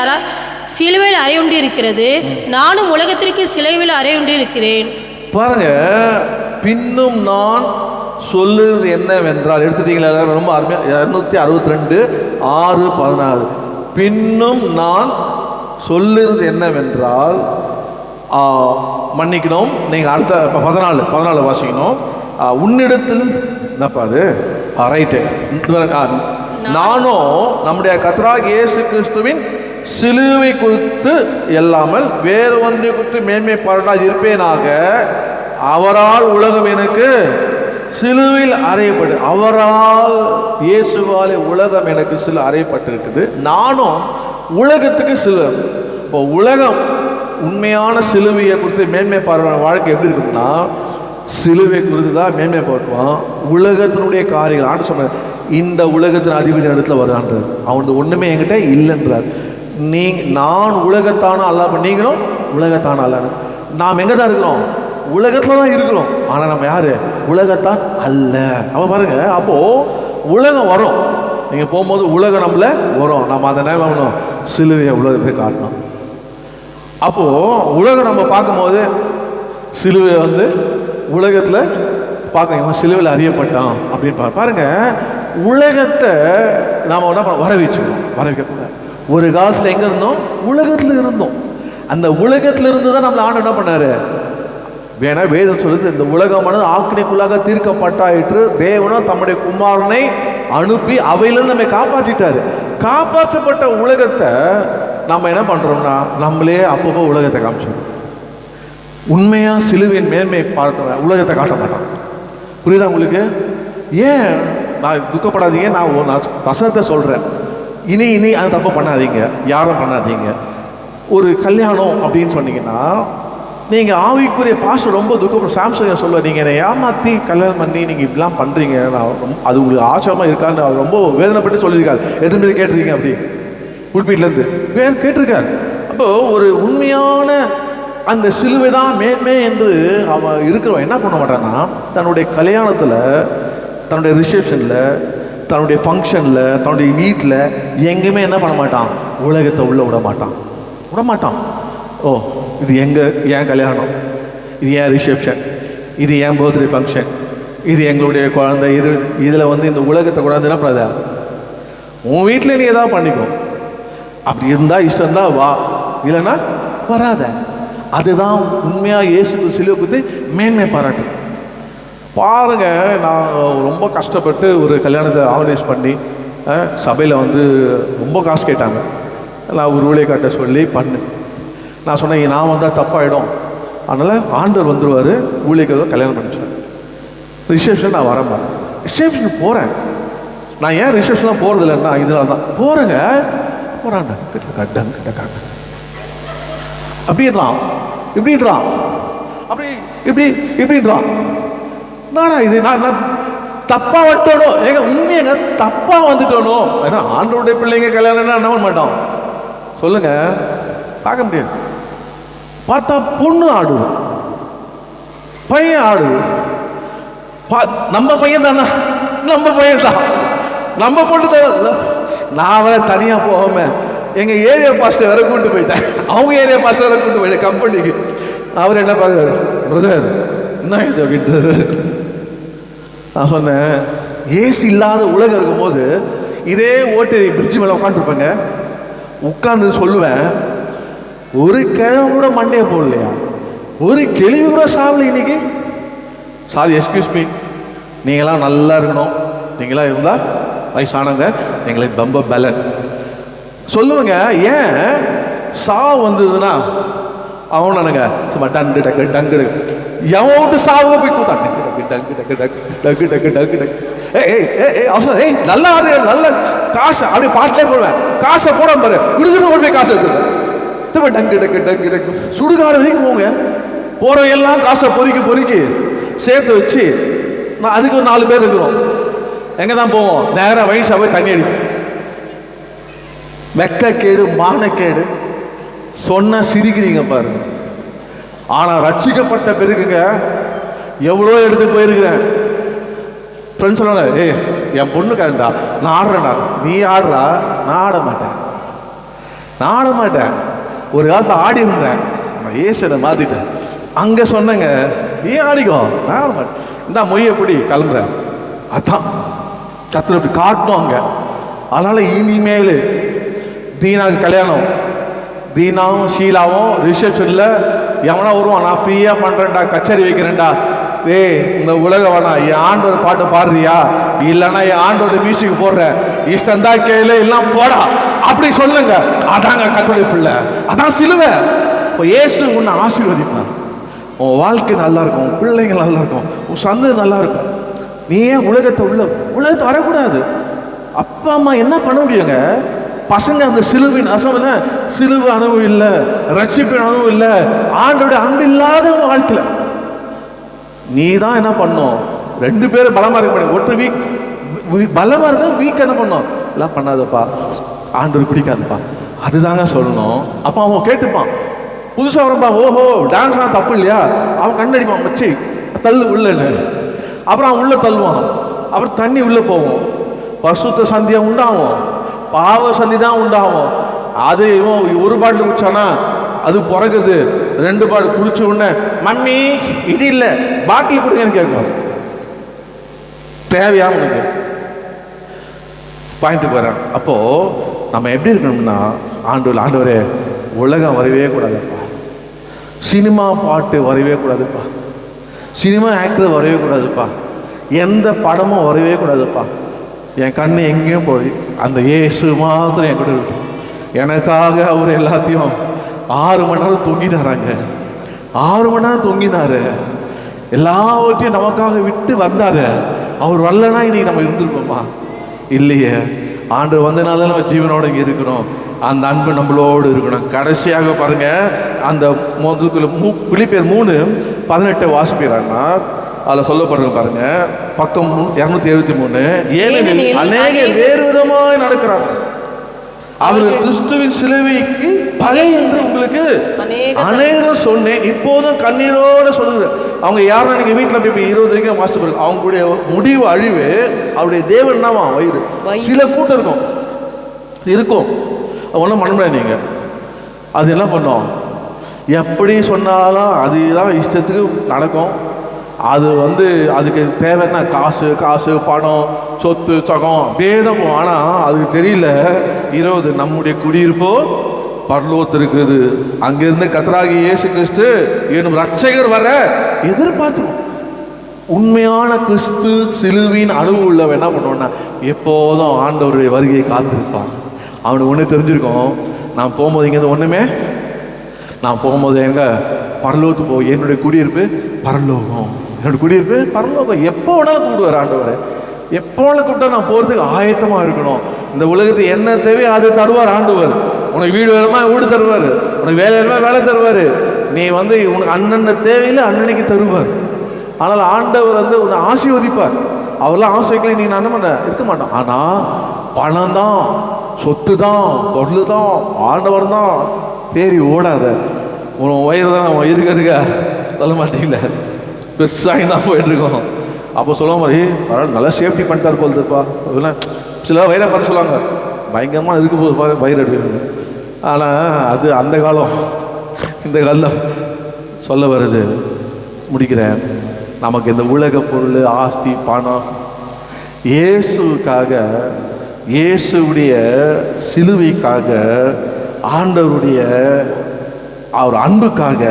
அறையுண்டு இருக்கிறது, நானும் உலகத்திற்கு சிலுவையில் அறையுண்டு இருக்கிறேன். பாருங்க, பின்னும் நான் சொல்லுறது என்னவென்றால், எடுத்துட்டீங்களா? ரொம்ப அருமையா. 262 6:14. பின்னும் நான் சொல்லுறது என்னவென்றால், மன்னிக்கணும், நீங்கள் அடுத்த 14 வாசிக்கணும். உன்னிடத்தில் என்னப்பா அது? ரைட்டு. நானும் நம்முடைய கர்த்தராகிய இயேசு கிறிஸ்துவின் சிலுவை குறித்து இல்லாமல் வேறு ஒன்றை குறித்து மேன்மை பாராட்டாது இருப்பேனாக. அவரால் உலகம் எனக்கு சிலுவையில் அறையப்பட்டு, அவரால் இயேசுவாலே உலகம் எனக்கு அறையப்பட்டிருக்குது. நானும் உலகத்துக்கு சிலுவை. இப்போ உலகம் உண்மையான சிலுவையை குறித்து மேன்மை பாராட்ட வாழ்க்கை எப்படி இருக்குன்னா, சிலுவை குறித்து தான் மேன்மை பாட்டுவான். உலகத்தினுடைய காரியங்கள் ஆண்டு சொன்ன, இந்த உலகத்தின் அதிபதி இடத்துல வருதான்றார். அவனுக்கு ஒன்றுமே என்கிட்ட இல்லைன்றார். நான் உலகத்தான அல்ல, நீங்களும் உலகத்தான அல்ல. நாம் எங்கே தான் இருக்கிறோம்? உலகத்தில் தான் இருக்கிறோம். ஆனால் நம்ம யார்? உலகத்தான் அல்ல. அப்போ பாருங்க, அப்போது உலகம் வரும். நீங்கள் போகும்போது உலகம் நம்மள வரும். நம்ம அந்த நேரம் பண்ணணும், சிலுவையை உலகத்தை காட்டணும். அப்போது உலகம் நம்ம பார்க்கும்போது சிலுவை வந்து உலகத்தில் பார்க்க, இவன் சிலுவையில் அறியப்பட்டான் அப்படின்னு பாருங்க. உலகத்தை நாம் என்ன பண்ண வர வைக்கக்கூடாது. ஒரு காலத்தில் எங்கே இருந்தோம்? உலகத்தில் இருந்தோம். அந்த உலகத்தில் இருந்து தான் நம்மளை ஆண்டு என்ன பண்ணாரு? வேணா வேதம் சொல்லுது, இந்த உலகமானது ஆக்கினைக்குள்ளாக தீர்க்கப்பட்டாயிற்று, தேவனும் தம்முடைய குமாரனை அனுப்பி அவையிலிருந்து நம்மை காப்பாற்றிட்டாரு. காப்பாற்றப்பட்ட உலகத்தை நம்ம என்ன பண்ணுறோம்னா, நம்மளே அப்பப்போ உலகத்தை காமிச்சோம். உண்மையாக சிலுவையின் மேன்மை பார்க்க உலகத்தை காட்ட மாட்டோம். புரியுதா உங்களுக்கு? ஏன் நான் துக்கப்படாதீங்க, நான் வசனத்தை சொல்கிறேன். இனி அதை தப்பு பண்ணாதீங்க, யாரும் பண்ணாதீங்க. ஒரு கல்யாணம் அப்படின்னு சொன்னீங்கன்னா, நீங்கள் ஆவிக்குரிய பாஸ்டர் ரொம்ப துக்கப்படும். சாம்சங் சொல்லுவார், நீங்கள் என்னை ஏமாற்றி கல்யாணம் பண்ணி நீங்கள் இப்படிலாம் பண்ணுறீங்க, நான் அது உங்களுக்கு ஆச்சரியமாக இருக்கான்னு அவர் ரொம்ப வேதனைப்பட்டு சொல்லியிருக்காரு. எத்தனை பேர் கேட்டிருக்கீங்க? அப்படி உட்பீட்லேருந்து வேறு கேட்டிருக்காரு. அப்போது ஒரு உண்மையான அந்த சிலுவை தான் மேன்மை என்று அவன் இருக்கிறவன் என்ன பண்ண மாட்டான்னா, தன்னுடைய கல்யாணத்தில், தன்னுடைய ரிசப்ஷனில், தன்னுடைய ஃபங்க்ஷனில், தன்னுடைய வீட்டில் எங்கேயுமே என்ன பண்ண மாட்டான்? உலகத்தை உள்ளே விட மாட்டான். ஓ, இது என் கல்யாணம், இது என் ரிசப்ஷன், இது என் பர்த்டே ஃபங்க்ஷன், இது எங்களுடைய குழந்தை, இதில் வந்து இந்த உலகத்தை கூடாது என்ன பண்ணாத, உன் வீட்டில் நீ எதாவது பண்ணிக்கோ. அப்படி இருந்தால் இஷ்டம் தான் வா, இல்லைன்னா வராத. அதுதான் உண்மையாக இயேசு சிலுவை குறித்து மேன்மை பாராட்டு. பாருங்க, நான் ரொம்ப கஷ்டப்பட்டு ஒரு கல்யாணத்தை ஆர்கனைஸ் பண்ணி சபையில் வந்து ரொம்ப காசு கேட்டாங்க. நான் ஒரு ஊழியக்காட்ட சொல்லி நான் சொன்னேன், நான் வந்தால் தப்பாயிடும், அதனால் ஆண்டவர் வந்துடுவார், ஊழியக்காரர் கல்யாணம் பண்ணிச்சேன். ரிசப்ஷன் நான் வரேன். ரிசப்ஷன் போகிறேன். நான் ஏன் ரிசப்ஷன்லாம் போகிறது இல்லைன்னா இதனால தான் போகிறாங்க. அப்படின்றான், இப்படின்றான், அப்படி இப்படின்றான். நானா இது நான் தப்பா வந்துட்டோனோ? ஏங்க உண்மையங்க தப்பா வந்துட்டோனோ? ஏன்னா ஆண்டவருடைய பிள்ளைங்க கல்யாணம்னா என்ன பண்ண மாட்டோம் சொல்லுங்க, பார்க்க முடியாது. பார்த்தா பொண்ணு ஆடுது, பையன் ஆடுது. நம்ம பையன் தானே, நம்ம பையன் தான், நம்ம பொண்ணு தான். நான் வேற தனியா போகாம எங்க ஏரியா பாஸ்டர் வேற கூட்டு போயிட்டேன். அவங்க ஏரியா பாஸ்டர் வேற கூட்டு போயிட்டேன் கம்பெனிக்கு. அவர் என்ன பார்க்குறாரு, பிரதர் என்ன இது அப்படின்ட்டு. நான் சொன்னேன், ஏசி இல்லாத உலகம் இருக்கும்போது இதே ஓட்டு பிரிட்ஜு மேலே உட்காந்துருப்பேங்க. உட்காந்து சொல்லுவேன், ஒரு கிழமை கூட மண்டையை போடலையா, ஒரு கேள்வி கூட சாவல இன்னைக்கு. சாரி, எக்ஸ்கியூஸ் மீ, நீங்களாம் நல்லா இருக்கணும், நீங்களாம் இருந்தால் வயசானவங்க, எங்களுக்கு ரொம்ப பலன் சொல்லுவேங்க. ஏன் சாவு வந்ததுன்னா அவன் நானுங்க சும்மா டங்கு டக்கு டங்கு டக்கு எவன் விட்டு சாவுக போய் கூத்தான் டக்கு டக்கு டக்கு டக்கு டக்கு டக்கு டக்கு. ஏய் நல்லா ஆடு, நல்ல காசு அப்படி பாட்டிலே போடுவேன். காசை போட பாரு, விடுதலை போய் காசு எடுத்துவேன். டங்கு டக்கு டங்கு டக்கு சுடுகாடு வரைக்கும் போங்க. போற எல்லாம் காசை பொறுக்கி சேர்த்து வச்சு அதுக்கு ஒரு 4 பேர் இருக்கிறோம். எங்கே தான் போவோம்? நேராக வயசாக போய் தண்ணி அடிப்போம். வெக்கக்கேடு, மானக்கேடு. சொன்ன சிரிக்கிறீங்க பாருங்க. ஆனால் ரட்சிக்கப்பட்ட பிறகுங்க எவ்வளோ எடுத்துட்டு போயிருக்கிறேன். ஃப்ரெண்ட்ஸ் சொல்லுவாங்க, ஏய் என் பொண்ணுக்காரண்டா நான் ஆடுறேன்டா. நீ ஆடுறா, நான் ஆட மாட்டேன். ஒரு காலத்தில் ஆடி இருந்தேன், நான் ஏசனை மாற்றிட்டேன். அங்கே சொன்னேங்க, நீ ஆடிக்கோ, நான் ஆட மாட்டேன். இந்த மொய் எப்படி கிளம்புறேன், அதான் கத்திர இப்படி காட்டணும் அங்கே. அதனால இனிமேல் தீனாவுக்கு கல்யாணம், தீனாவும் ஷீலாவும் ரிசப்ஷனில் எவனா வருவான், நான் ஃப்ரீயாக பண்ணுறேன்டா, கச்சேரி வைக்கிறேன்டா. ஏய் இந்த உலக வேணா, என் ஆண்டோட பாட்டு பாடுறியா, இல்லைன்னா என் ஆண்டோட மியூசிக் போடுறேன், இஷ்டம் தான் கேளு, எல்லாம் போடா அப்படி சொல்லுங்க. அதாங்க கத்தோலிக்க பிள்ளை, அதான் சிலுவை. இப்போ இயேசு உன்னை ஆசீர்வதிப்பான். உன் வாழ்க்கை நல்லா இருக்கும், உன் பிள்ளைங்க நல்லா இருக்கும், உன் சந்ததி நல்லா இருக்கும். நீ ஏன் உலகத்தை வரக்கூடாது? அப்பா அம்மா என்ன பண்ண முடியுங்க? பசங்க அந்த சிலுவின் சிலுவை அனுபவம் இல்லை, ரட்சிப்பின் அனுபவம் இல்லை, ஆண்டோட அன்பு இல்லாத வாழ்க்கையில் நீ தான் என்ன பண்ணும்? 2 பேரும் பலமா இருக்க முடியும். ஒருத்தர் பலமா இருக்க வீக் என்ன பண்ணும்? எல்லாம் பண்ணாதப்பா, ஆண்டவர் பிடிக்காதுப்பா, அதுதாங்க சொல்லணும். அப்போ அவன் கேட்டுப்பான். புதுசாக வரப்பா, ஓஹோ டான்ஸ் ஆனா தப்பு இல்லையா, அவன் கண்ணடிப்பான், வச்சு தள்ளு உள்ளன்னு. அப்புறம் அவன் உள்ள தள்ளுவான். அப்புறம் தண்ணி உள்ள போகும். பசுத்த சந்தியா உண்டாகும், பாவ சந்தி தான் உண்டாகும். அது இவன் ஒரு பாட்டில் குடிச்சானா அது பிறகுது. 2 பாட்டில் குடிச்ச உடனே மம்மி இது இல்லை பாட்டில் கொடுங்கன்னு கேட்கும். தேவையா உனக்கு? பாயிண்ட்டுக்கு வரேன். அப்போ நம்ம எப்படி இருக்கணும்னா, ஆண்டவரே உலகம் வரவே கூடாதுப்பா, சினிமா பாட்டு வரவே கூடாதுப்பா, சினிமா ஆக்டர் வரவே கூடாதுப்பா, எந்த படமும் வரவே கூடாதுப்பா. என் கண்ணு எங்கேயும் போய் அந்த இயேசு மாத்திரம் என் கூட இருக்கும். எனக்காக அவர் எல்லாத்தையும் 6 மணி நேரம் தொங்கினாராங்க. 6 மணி நேரம் தொங்கினாரு, எல்லாவற்றையும் நமக்காக விட்டு வந்தாரு. அவர் வரலன்னா இன்னைக்கு நம்ம இருந்திருப்போமா? இல்லையே. ஆண்டவர் வந்தனால நம்ம ஜீவனோட இங்கே இருக்கிறோம். அந்த அன்பு நம்மளோடு இருக்கணும். கடைசியாக பாருங்க, அந்த முதல்ல பிலிப்பியர் 3:18 வாசிக்கிறாங்கன்னா அதில் சொல்லப்படுறது பாருங்க, பக்கம் 273. ஏனெனில் அநேகர் வேறு விதமாய் நடக்கிறார், அவர்கள் கிறிஸ்துவின் சிலுவைக்கு பகை என்று உங்களுக்கு அநேகரும் சொன்னேன், இப்போதும் கண்ணீரோட சொல்லுகிறேன். அவங்க யாரும் நீங்க வீட்டில் போய் 20 வரைக்கும் வாசித்து பாருங்க, அவங்களுடைய முடிவு அழிவு, அவருடைய தேவன் என்னவா வயிறு. சில கூட்டம் இருக்கும் ஒன்றும் பண்ண முடியாது. நீங்க அது என்ன பண்ணோம், எப்படி சொன்னாலும் அதுதான் இஷ்டத்துக்கு நடக்கும். அது அதுக்கு தேவைன்னா காசு பணம் சொத்து சகம் அப்படியே தான் போகும். ஆனால் அதுக்கு தெரியல, 20 நம்முடைய குடியிருப்போ பரலோகத்தில் இருக்குது. அங்கிருந்து கர்த்தராகிய இயேசு கிறிஸ்து என்னும் ரட்சகர் வர எதிர்பார்த்துரும். உண்மையான கிறிஸ்து சிலுவின் அனுபவம் உள்ளவன் என்ன பண்ணுவான்னா, எப்போதும் ஆண்டவருடைய வருகையை காத்திருப்பான். அவனுக்கு ஒன்று தெரிஞ்சிருக்கும், நான் போகும்போது இங்கேருந்து ஒன்றுமே, நான் போகும்போது எங்கே பரலோகத்துக்கு போய் என்னுடைய குடியிருப்பு பரலோகம், என்னோட குடியிருப்பு பரலோகம். எப்போ வேணாலும் கூப்பிடுவார் ஆண்டவர், எப்போ வேணாலும் கூப்பிட்டா நான் போகிறதுக்கு ஆயத்தமாக இருக்கணும். இந்த உலகத்துக்கு என்ன தேவை அது தருவார் ஆண்டவர். உனக்கு வீடு வேணுமா வீடு தருவார், உனக்கு வேலை வேணுமா வேலை தருவார். நீ உனக்கு அண்ணன் தேவையில் அண்ணனுக்கு தருவார். ஆனால் ஆண்டவர் உன்னை ஆசீர்வதிப்பார். அவரெல்லாம் ஆசைகளை நீ என்ன பண்ண இருக்க மாட்டான். ஆனால் பணம் தான், சொத்து தான், பொருள் தான், ஆண்டவர் தான் தேறி ஓடாத. உன் வயிறு தான் இருக்க சொல்ல மாட்டீங்கள, பெருசாகி தான் போயிட்டுருக்கோம். அப்போ சொல்ல மாதிரி பரவாயில்ல, நல்லா சேஃப்டி பண்ணிட்டார் போகுதுப்பா. அதெல்லாம் சில வயிறை பார்த்து சொல்லுவாங்க, பயங்கரமாக இருக்க போது வயிறு எடுக்கிறது. ஆனால் அது அந்த காலம். இந்த காலம் சொல்ல வருது, முடிக்கிறேன். நமக்கு இந்த உலக பொருள், ஆஸ்தி, பணம், இயேசுக்காக, இயேசுடைய சிலுவைக்காக, ஆண்டவருடைய அவர் அன்புக்காக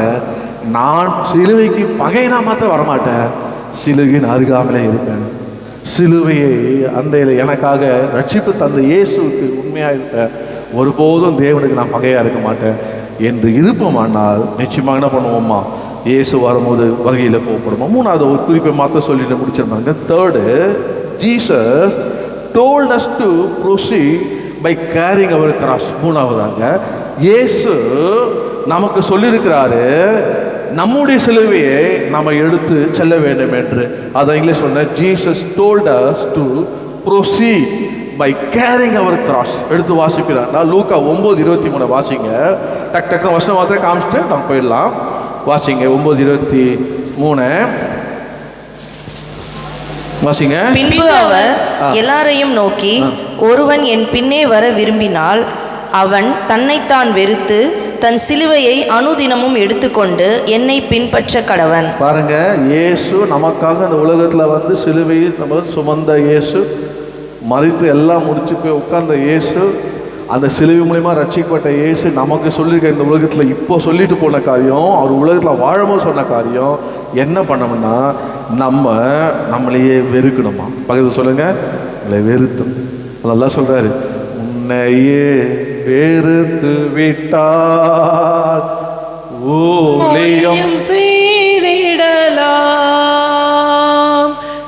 நான் சிலுவைக்கு பகைனா மாத்திரம் வரமாட்டேன், சிலுவையின் அருகாமலே இருப்பேன். சிலுவையை அண்டையில் எனக்காக ரட்சிப்பு தந்த இயேசுக்கு உண்மையாக இருக்க ஒருபோதும் தேவனுக்கு நான் பகையாக இருக்க மாட்டேன் என்று இருப்போமானால் நிச்சயமாக என்ன பண்ணுவோம்மா, இயேசு வரும்போது வருகையில் போகப்படுமா. 3வது ஒரு குறிப்பை மாத்திரம் சொல்லிட்டு முடிச்சிருந்தாங்க. 3rd, Jesus told us to proceed by carrying our cross. 3வதாக இயேசு நமக்கு சொல்லியிருக்கிறாரு, நம்முடைய சிலுவையை நம்ம எடுத்து செல்ல வேண்டும் என்று. அதை இங்கிலீஷ் சொன்ன Jesus told us to proceed by carrying our cross. எடுத்து வாசிக்கிறார். நான் லூக்கா 9:23 வாசிங்க. டக் டக்குன்னு வசனம் மாத்திரம் காமிச்சிட்டு நம்ம போயிடலாம். வாசிங்க 9:23 வாசிங்க. பின்பு அவர் எல்லாரையும் நோக்கி, ஒருவன் என் பின்னே வர விரும்பினால் அவன் தன்னைத்தான் வெறுத்து தன் சிலுவையை அனுதினமும் எடுத்துக்கொண்டு என்னை பின்பற்ற கடவன். பாருங்க, இயேசு நமக்காக இந்த உலகத்தில் வந்து சிலுவையை நம்ம சுமந்த இயேசு, மறித்து எல்லாம் முடிச்சு போய் உட்கார்ந்த இயேசு, அந்த சிலுவை மூலிமா ரட்சிக்கப்பட்ட இயேசு நமக்கு சொல்லியிருக்க இந்த உலகத்தில் இப்போ சொல்லிட்டு போன காரியம், அவர் உலகத்தில் வாழும்போது சொன்ன காரியம் என்ன பண்ணணும்னா நம்மளையே வெறுக்கணுமா. பக்கத்தில் சொல்லுங்க, உங்களை வெறுத்தும். அதெல்லாம் சொல்றாரு, உன்னையே வெறுத்து விட்டால் ஊழியம் செய்திடலாம்,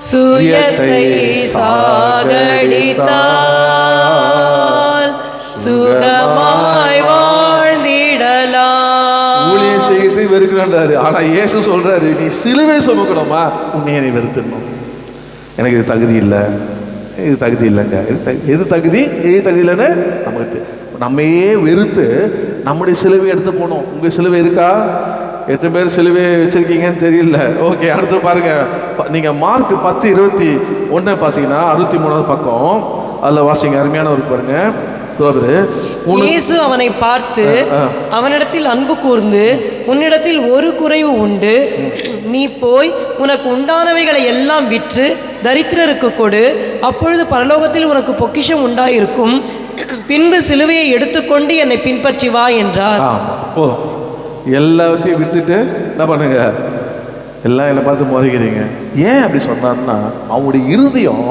சுயத்தை சாகடித்தால் சுகமாய் வாழ்ந்திடலாம். ஊழியம் செய்து வெறுக்கிறாரு. ஆனா இயேசு சொல்றாரு, நீ சிலுவை சுமக்கணுமா, உன்னையே நீ வெறுத்துடணும். எனக்கு இது தகுதி இல்லை, இது தகுதி இல்லைங்க. எது தகுதி எது தகுதி இல்லைன்னு நமக்கு நம்மையே வெறுத்து நம்முடைய சிலுவை எடுத்து போனோம். உங்க சிலுவை இருக்கா? எத்தனை பேர் சிலுவை வச்சிருக்கீங்கன்னு தெரியல. ஓகே, அடுத்து பாருங்க. நீங்க மார்க் 10:21 பார்த்தீங்கன்னா 63வது பக்கம், அதில் வாசிங்க. அருமையான ஒரு பாருங்க. இயேசு அவனை பார்த்து அவனிடத்தில் அன்பு கூர்ந்து, உன்னிடத்தில் ஒரு குறைவு உண்டு, நீ போய் உனக்கு உண்டானவைகளை எல்லாம் விற்று தரித்திரருக்கு கொடு, அப்பொழுது பரலோகத்தில் உனக்கு பொக்கிஷம் உண்டாயிருக்கும், பின்பு சிலுவையை எடுத்துக்கொண்டு என்னை பின்பற்றி வா என்றார். எல்லாத்தையும் விட்டுட்டு என்ன பண்ணுங்க, எல்லாம் என்னை பார்த்து மோதிக்கிறீங்க. ஏன் அப்படி சொன்னான்னா, அவனுடைய இருதயம்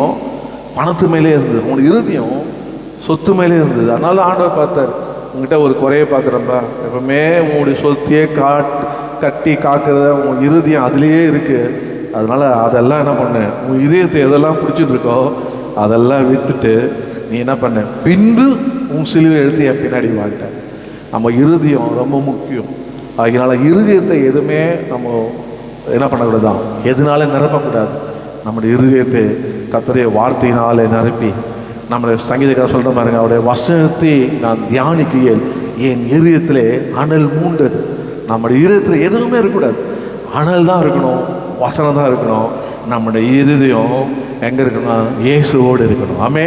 பணத்து மேலே இருந்தது, அவனுடைய இருதயம் சொத்து மேலே இருந்தது. அதனால ஆண்டவர் பார்த்தார், உங்ககிட்ட ஒரு குறையை பார்க்குறப்பா, எப்பவுமே உங்களுடைய சொத்தையே கட்டி காக்கிறத உன் இருதயம் அதுலேயே இருக்கு. அதனால அதெல்லாம் என்ன பண்ண, உன் இதயத்தை எதெல்லாம் பிடிச்சிட்டு இருக்கோ அதெல்லாம் விற்றுட்டு நீ என்ன பண்ண, பின்பு உன் சிலுவை எடுத்து என் பின்னாடி வாங்கிட்ட. நம்ம இருதயம் ரொம்ப முக்கியம். அதனால இருதயத்தை எதுவுமே நம்ம என்ன பண்ணக்கூடாதான், எதனால நிரப்பக்கூடாது. நம்முடைய இருதயத்தை கர்த்தருடைய வார்த்தையினாலே நிரப்பி, நம்முடைய சங்கீதக்காரர் சொல்கிற பாருங்க, அவருடைய வசனத்தை நான் தியானிக்கையில் என் இருதயத்திலே அனல் மூண்டது. நம்முடைய இருதயத்தில் எதுவுமே இருக்கக்கூடாது, அனல் தான் இருக்கணும், வசனம் தான் இருக்கணும். நம்முடைய இருதயம் எங்கே இருக்கணும், இயேசுவோடு இருக்கணும். ஆமே,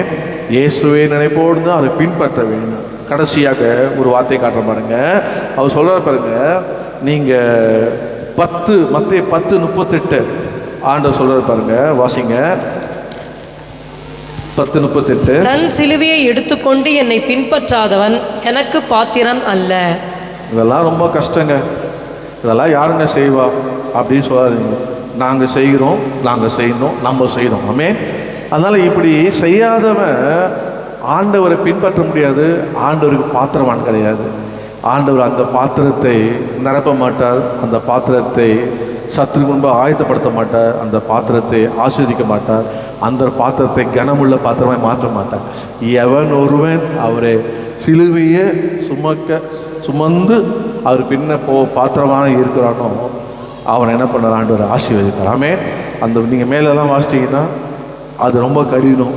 இயேசுவை நினைப்போடு தான் அதை பின்பற்ற வேண்டும். கடைசியாக ஒரு வார்த்தை காட்டுற பாருங்க. அவர் சொல்கிற பாருங்க, நீங்கள் மத்தேயு 10:38 ஆண்டவர் சொல்கிற பாருங்க, வாசிங்க. 10:38 தன் சிலுவையை எடுத்துக்கொண்டு என்னை பின்பற்றாதவன் எனக்கு பாத்திரன் அல்ல. இதெல்லாம் ரொம்ப கஷ்டங்க, இதெல்லாம் யாருங்க செய்வா அப்படின்னு சொல்லாதீங்க. நாங்கள் செய்கிறோம், நாங்கள் செய்யணும், நம்ம செய்யணும். ஆமே, அதனால் இப்படி செய்யாதவன் ஆண்டவரை பின்பற்ற முடியாது. ஆண்டவருக்கு பாத்திரவான் கிடையாது. ஆண்டவர் அந்த பாத்திரத்தை நிரப்ப மாட்டார், அந்த பாத்திரத்தை சத்துருக்கு முன்பு ஆயத்தப்படுத்த மாட்டார், அந்த பாத்திரத்தை ஆஸ்வதிக்க மாட்டார், அந்த பாத்திரத்தை கனமுள்ள பாத்திரமாய் மாற்ற மாட்டார். எவன் ஒருவன் அவரை சிலுவையை சுமந்து அவர் பின்ன பாத்திரமான இருக்கிறானோ அவன் என்ன பண்ணுற, ஆண்டவர் ஆசீர்வதிக்கிறார். ஆமே, அந்த நீங்கள் மேலெல்லாம் வாசிச்சிங்கன்னா அது ரொம்ப கடினம்.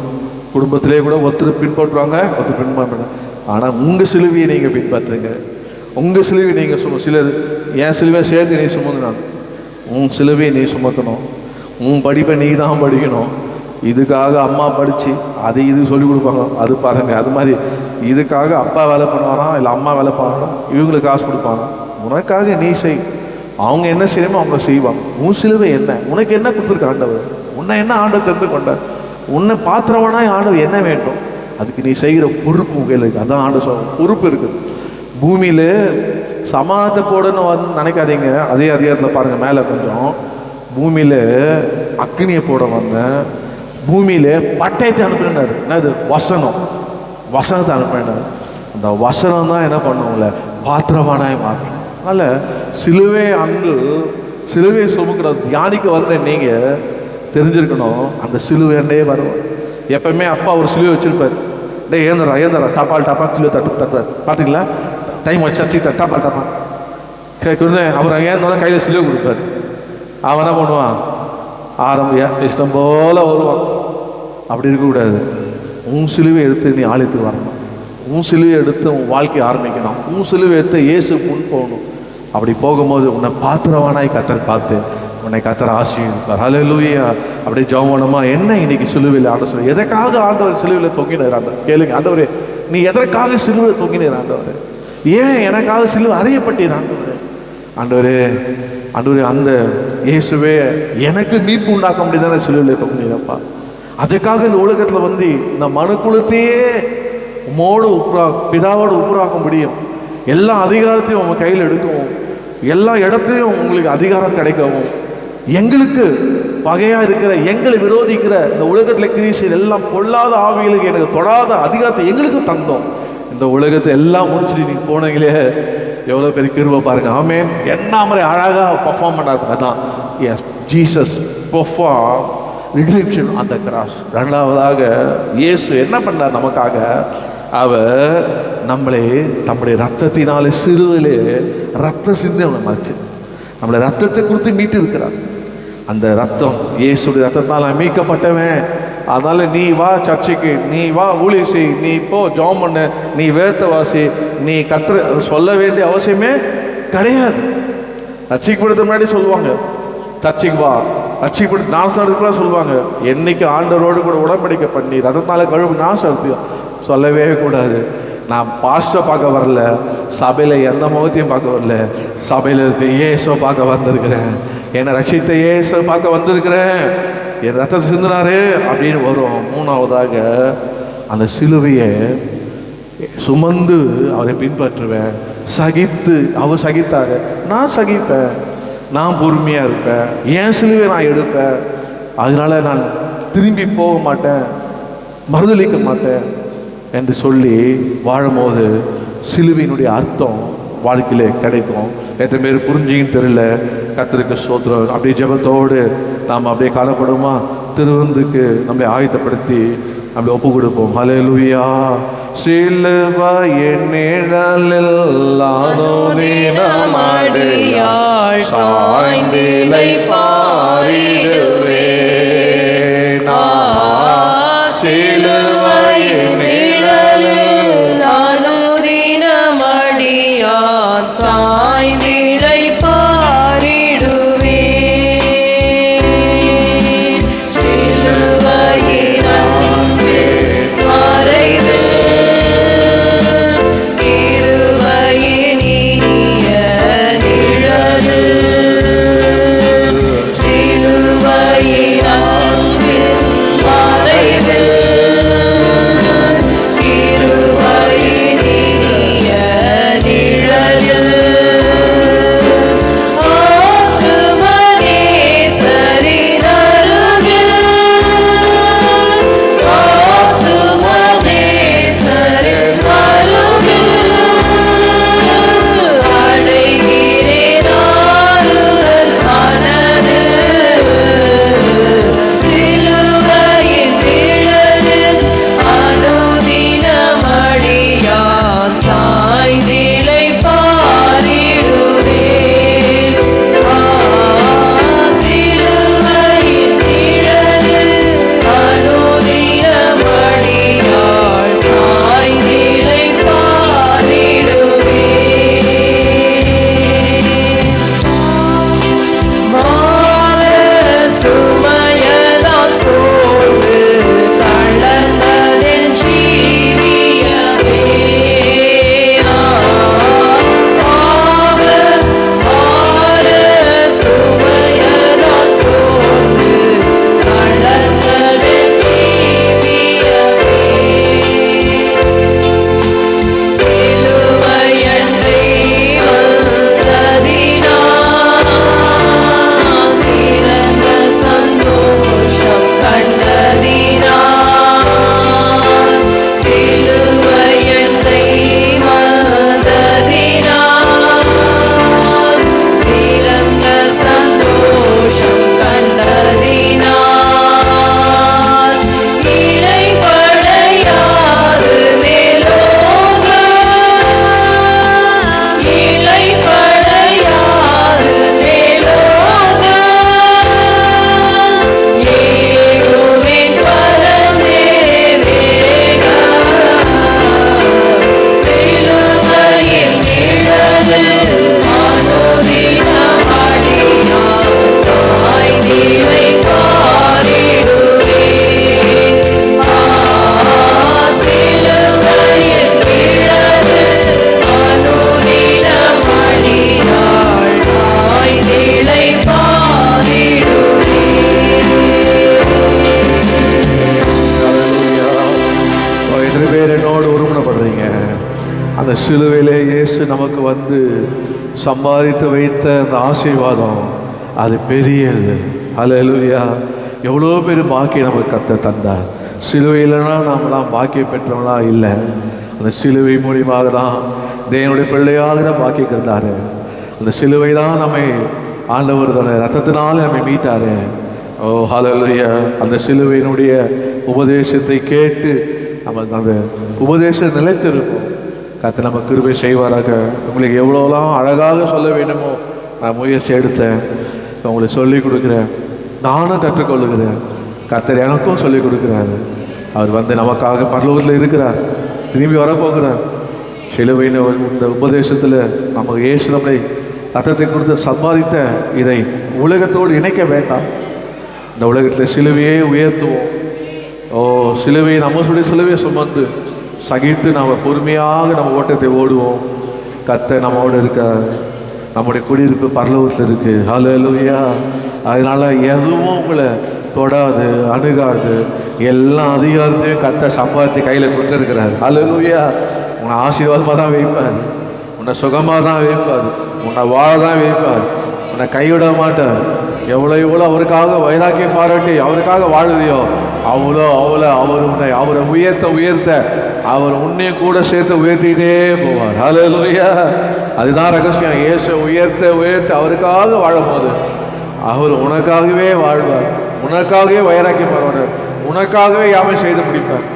குடும்பத்திலே கூட ஒருத்தர் பின்பற்றுவாங்க, ஒருத்தர் பின்பற்ற. ஆனால் உங்கள் சிலுவையை நீங்கள் பின்பற்றுங்க. உங்கள் சிலுவையை நீங்கள் சிலர் என் சிலுவையை சேர்த்து நீ சுமந்துனாங்க. உன் சிலுவையை நீ சுமக்கணும், உன் படிப்பை நீ தான் படிக்கணும். இதுக்காக அம்மா படித்து அது இது சொல்லிக் கொடுப்பாங்க, அது பாருங்க. அது மாதிரி இதுக்காக அப்பா வேலை பண்ணுவானா இல்லை அம்மா வேலை பண்ணுவானா, இவங்களுக்கு காசு கொடுப்பாங்க. உனக்காக நீ செய், அவங்க என்ன செய்யணுமோ அவங்க செய்வாங்க. உன் சிலுவை என்ன, உனக்கு என்ன கொடுத்துருக்க ஆண்டவர், உன்னை என்ன ஆண்டவர் தெரிந்து கொண்டார், உன்னை பாத்திரவனாய் ஆண்டவர் என்ன வேண்டும், அதுக்கு நீ செய்கிற பொறுப்பு உகையில் இருக்குது. அதான் ஆண்டவர் சொல்ற பொறுப்பு இருக்குது. பூமியில் சமாதத்தை போடன்னு நினைக்காதீங்க. அதே அதிகாரத்தில் பாருங்கள், மேலே கொஞ்சம் பூமியில் அக்னியை போட வந்தேன், பூமியில் பட்டயத்தை அனுப்பினார். என்னது, வசனத்தை அனுப்பினார். அந்த வசனம் தான் என்ன பண்ணுவோம்ல, பாத்திரவானாய் மாறணும். அதனால் சிலுவை அன்று சிலுவை சுமக்கிற தியானிக்க வந்த நீங்கள் தெரிஞ்சிருக்கணும், அந்த சிலுவை அண்டையே வரும். எப்பவுமே அப்பா ஒரு சிலுவை வச்சிருப்பார். டே ஏந்தரா டப்பால் சிலுவை தட்டுவார். பார்த்தீங்களா, டைம் வச்சு டப்பால் அவர் ஏன்னா கையில் சிலுவை கொடுப்பாரு. அவன் என்ன பண்ணுவான்? இஷ்டம் போல் வருவான். அப்படி இருக்கக்கூடாது. உன் சிலுவை எடுத்து நீ ஆலயத்துக்கு வரணும். உன் சிலுவை எடுத்து உன் வாழ்க்கையை ஆரம்பிக்கணும். உன் சிலுவை எடுத்து இயேசு முன் போகணும். அப்படி போகும்போது உன்னை பாத்திரவானாய் கத்தர் பார்த்து உன்னை கத்தர் ஆசீர்வதிப்பார். ஹல்லேலூயா. அப்படியே ஜெபம் பண்ணுமா, என்ன இன்னைக்கு சிலுவையில் ஆண்டவர் சொல்லி எதற்காக ஆண்டவர் சிலுவையில் தொங்கினார்? ஆண்டவர் கேளுங்க, ஆண்டவரே நீ எதற்காக சிலுவை தொங்கினார்? ஆண்டவர் ஏன் எனக்காக சிலுவை அறையப்பட்டீர்? ஆண்டவரே ஆண்டவரே ஆண்டவரே அந்த இயேசுவே எனக்கு மீட்பு உண்டாக்க முடியாதானே சிலுவையில் தொங்கினீரப்பா. அதுக்காக இந்த உலகத்தில் வந்து இந்த மனுக்குலத்தையே உம்மோடு பிதாவோடு ஒப்புராக்க முடியும். எல்லா அதிகாரத்தையும் உங்கள் கையில் எடுக்கவும், எல்லா இடத்துலையும் உங்களுக்கு அதிகாரம் கிடைக்கவும், எங்களுக்கு பகையாக இருக்கிற எங்களை விரோதிக்கிற இந்த உலகத்தில் கிரீசில் எல்லாம் பொல்லாத ஆவிகளுக்கு எனக்கு தொடாத அதிகாரத்தை எங்களுக்கு தந்தோம். இந்த உலகத்தை எல்லாம் முடிச்சுட்டு நீங்கள் போனீங்களே, எவ்வளோ பெரிய கிருபை பாருங்க. ஆமென். என்ன மாதிரி அழகாக பர்ஃபார்ம் பண்ணார். அதான் S Jesus perform redemption on the cross. ரெண்டாவதாக இயேசு என்ன பண்ணார் நமக்காக? அவர் நம்மளை தம்முடைய ரத்தத்தினாலே சிலுவையிலே ரத்த சிந்தி அவனை மறைச்சு நம்மளை ரத்தத்தை கொடுத்து மீட்டு இருக்கிறார். அந்த ரத்தம் இயேசுடைய ரத்தத்தால் மீட்கப்பட்டவன். அதனால நீ வா சர்ச்சைக்கு, நீ வா ஊழியம் செய், நீ இப்போ ஜெபம் பண்ணு, நீ வேர்த்த வாசி, நீ சொல்ல வேண்டிய அவசியமே கிடையாது. ரட்சிக்கப்படுறதுக்கு முன்னாடி சொல்லுவாங்க சர்ச்சைக்கு வா, ரட்சிக்கப்படுத்து நாசத்துக்கு கூட சொல்லுவாங்க. என்னைக்கு ஆண்டவரோடு கூட உடன்படிக்கை பண்ணி ரத்தத்தால கழுவு நாசம் சொல்லவே கூடாது. நான் பாஸ்டரை பார்க்க வரல, சபையில் எந்த முகத்தையும் பார்க்க வரல, சபையில் இருக்க இயேசுவை பார்க்க வந்திருக்கிறேன், என்னை ரட்சித்த இயேசுவை பார்க்க வந்திருக்கிறேன், என் ரத்தத்தை சிந்தினாரு அப்படின்னு வரும். மூணாவதாக அந்த சிலுவையை சுமந்து அவரை பின்பற்றுவேன். சகித்து அவர் சகித்தாரு, நான் சகிப்பேன், நான் பொறுமையாக இருப்பேன், என் சிலுவை நான் எடுப்பேன். அதனால நான் திரும்பி போக மாட்டேன், மறுதளிக்க மாட்டேன் என்று சொல்லி வாழும்போது சிலுவையினுடைய அர்த்தம் வாழ்க்கையிலே கிடைக்கும். எத்தனை பேர் புரிஞ்சின்னு தெரியல. கர்த்தருக்கு ஸ்தோத்திரம். அப்படியே ஜெபத்தோடு நாம் அப்படியே காணப்படுமா திருவந்துக்கு நம்மளை ஆயத்தப்படுத்தி நம்மளை ஒப்பு கொடுப்போம். ஹல்லேலூயா. சிலுவையின் நிழலில் அனுதினமடியாள் சாய்ந்திலை பாரிடுவேன். சிலுவையின் நிழலில் அனுதினமடியாள் சாய்ந்திலை பாரிடுவேன். சிலுவையின் அன்பே மறைவு, கிருபையின் இனிய நிழலில் அந்த சிலுவையிலே இயேசு நமக்கு வந்து சம்பாதித்து வைத்த அந்த ஆசீர்வாதம் அது பெரியது. அல்லேலூயா. எவ்வளோ பேர் பாக்கியம் நமக்கு கர்த்தர் தந்தார். சிலுவையிலனா நாமெல்லாம் பாக்கியம் பெற்றவங்களா இல்லை. அந்த சிலுவை மூலியமாக தான் தேவனுடைய பிள்ளையாக தான் பாக்கியம் இருந்தார். அந்த சிலுவை தான் நம்மை ஆண்டவர் தன்னை ரத்தத்தினால நம்மை மீட்டாரு. ஓ ஹல்லேலூயா. அந்த சிலுவையினுடைய உபதேசத்தை கேட்டு நமக்கு அந்த உபதேசம் நிலைத்திருக்கும். கர்த்தர் நம்ம கிருபை செய்வாராக. உங்களுக்கு எவ்வளோலாம் அழகாக சொல்ல வேண்டுமோ நான் முயற்சி எடுத்தேன். உங்களுக்கு சொல்லிக் கொடுக்குறேன். நானும் கற்றுக்கொள்ளுகிறேன். கர்த்தர் எனக்கும் சொல்லிக் கொடுக்குறாரு. அவர் வந்து நமக்காக பரலோகத்தில் இருக்கிறார். திரும்பி வரப்போகிறார். சிலுவையின் இந்த உபதேசத்தில் நமக்கு இயேசு நம்மை ரத்தத்தை கொடுத்து சம்பாதித்த இதை உலகத்தோடு இணைக்க வேண்டாம். இந்த உலகத்தில் சிலுவையே உயர்த்துவோம். ஓ சிலுவையை நம்மளுடைய சிலுவையை சுமந்து சகித்து நம்ம பொறுமையாக நம்ம ஓட்டத்தை ஓடுவோம். கர்த்தர் நம்மோடு இருக்க. நம்முடைய குடியிருப்பு பரலோகத்தில் இருக்கு. ஹல்லேலூயா. அதனால எதுவும் உங்களை தொடாது, அணுகாது. எல்லா அதிகாரத்தையும் கர்த்தர் சம்பாதித்து கையில் கொடுத்துருக்கிறார். ஹல்லேலூயா. உன்னை ஆசீர்வாதமாக தான் வைப்பார். உன்னை சுகமாக தான் வைப்பார். உன்னை வாழ தான் வைப்பார். உன்னை கைவிட மாட்டார். எவ்வளோ அவருக்காக வைராக்கியம் பாராட்டி அவருக்காக வாழுறியோ அவ்வளோ அவரை உயர்த்த அவர் உன்னையும் கூட சேர்த்து உயர்த்திக்கிட்டே போவார். ஹல்லேலூயா. அதுதான் ரகசியம். இயேசு உயர்த்த அவருக்காக வாழும்போது அவர் உனக்காகவே வாழ்வார். உனக்காகவே வைராக்கியம் பாராட்டுவார். உனக்காகவே யாவை செய்து முடிப்பார்.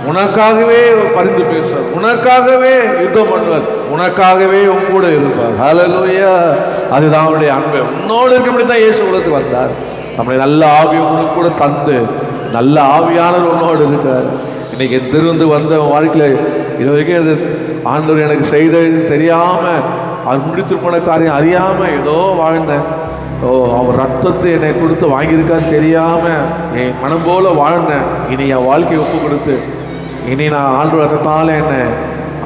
உனக்காகவே பரிந்து பேசுவார். உனக்காகவே யுத்தம் பண்ணுவார். உனக்காகவே உன் கூட இருப்பார். ஹல்லேலூயா. அதுதான் அவருடைய அன்பு. உன்னோடு இருக்கப்படி தான் இயேசு உலகத்துக்கு வந்தார். நம்முடைய நல்ல ஆவி உனக்கு கூட தந்து நல்ல ஆவியானவர் உன்னோடு இருக்கார். இன்னைக்கு திருந்து வந்த வாழ்க்கையில் இது வரைக்கும் அது ஆண்டவர் எனக்கு செய்தது தெரியாமல் அவர் முடித்து போன காரியம் அறியாமல் ஏதோ வாழ்ந்தேன். ஓ அவர் ரத்தத்தை என்னை கொடுத்து வாங்கியிருக்கான்னு தெரியாமல் என் மனம் போல வாழ்ந்தேன். இனி என் வாழ்க்கையை ஒப்பு கொடுத்து இனி நான் ஆண்டவர் ரத்தத்தால் என்னை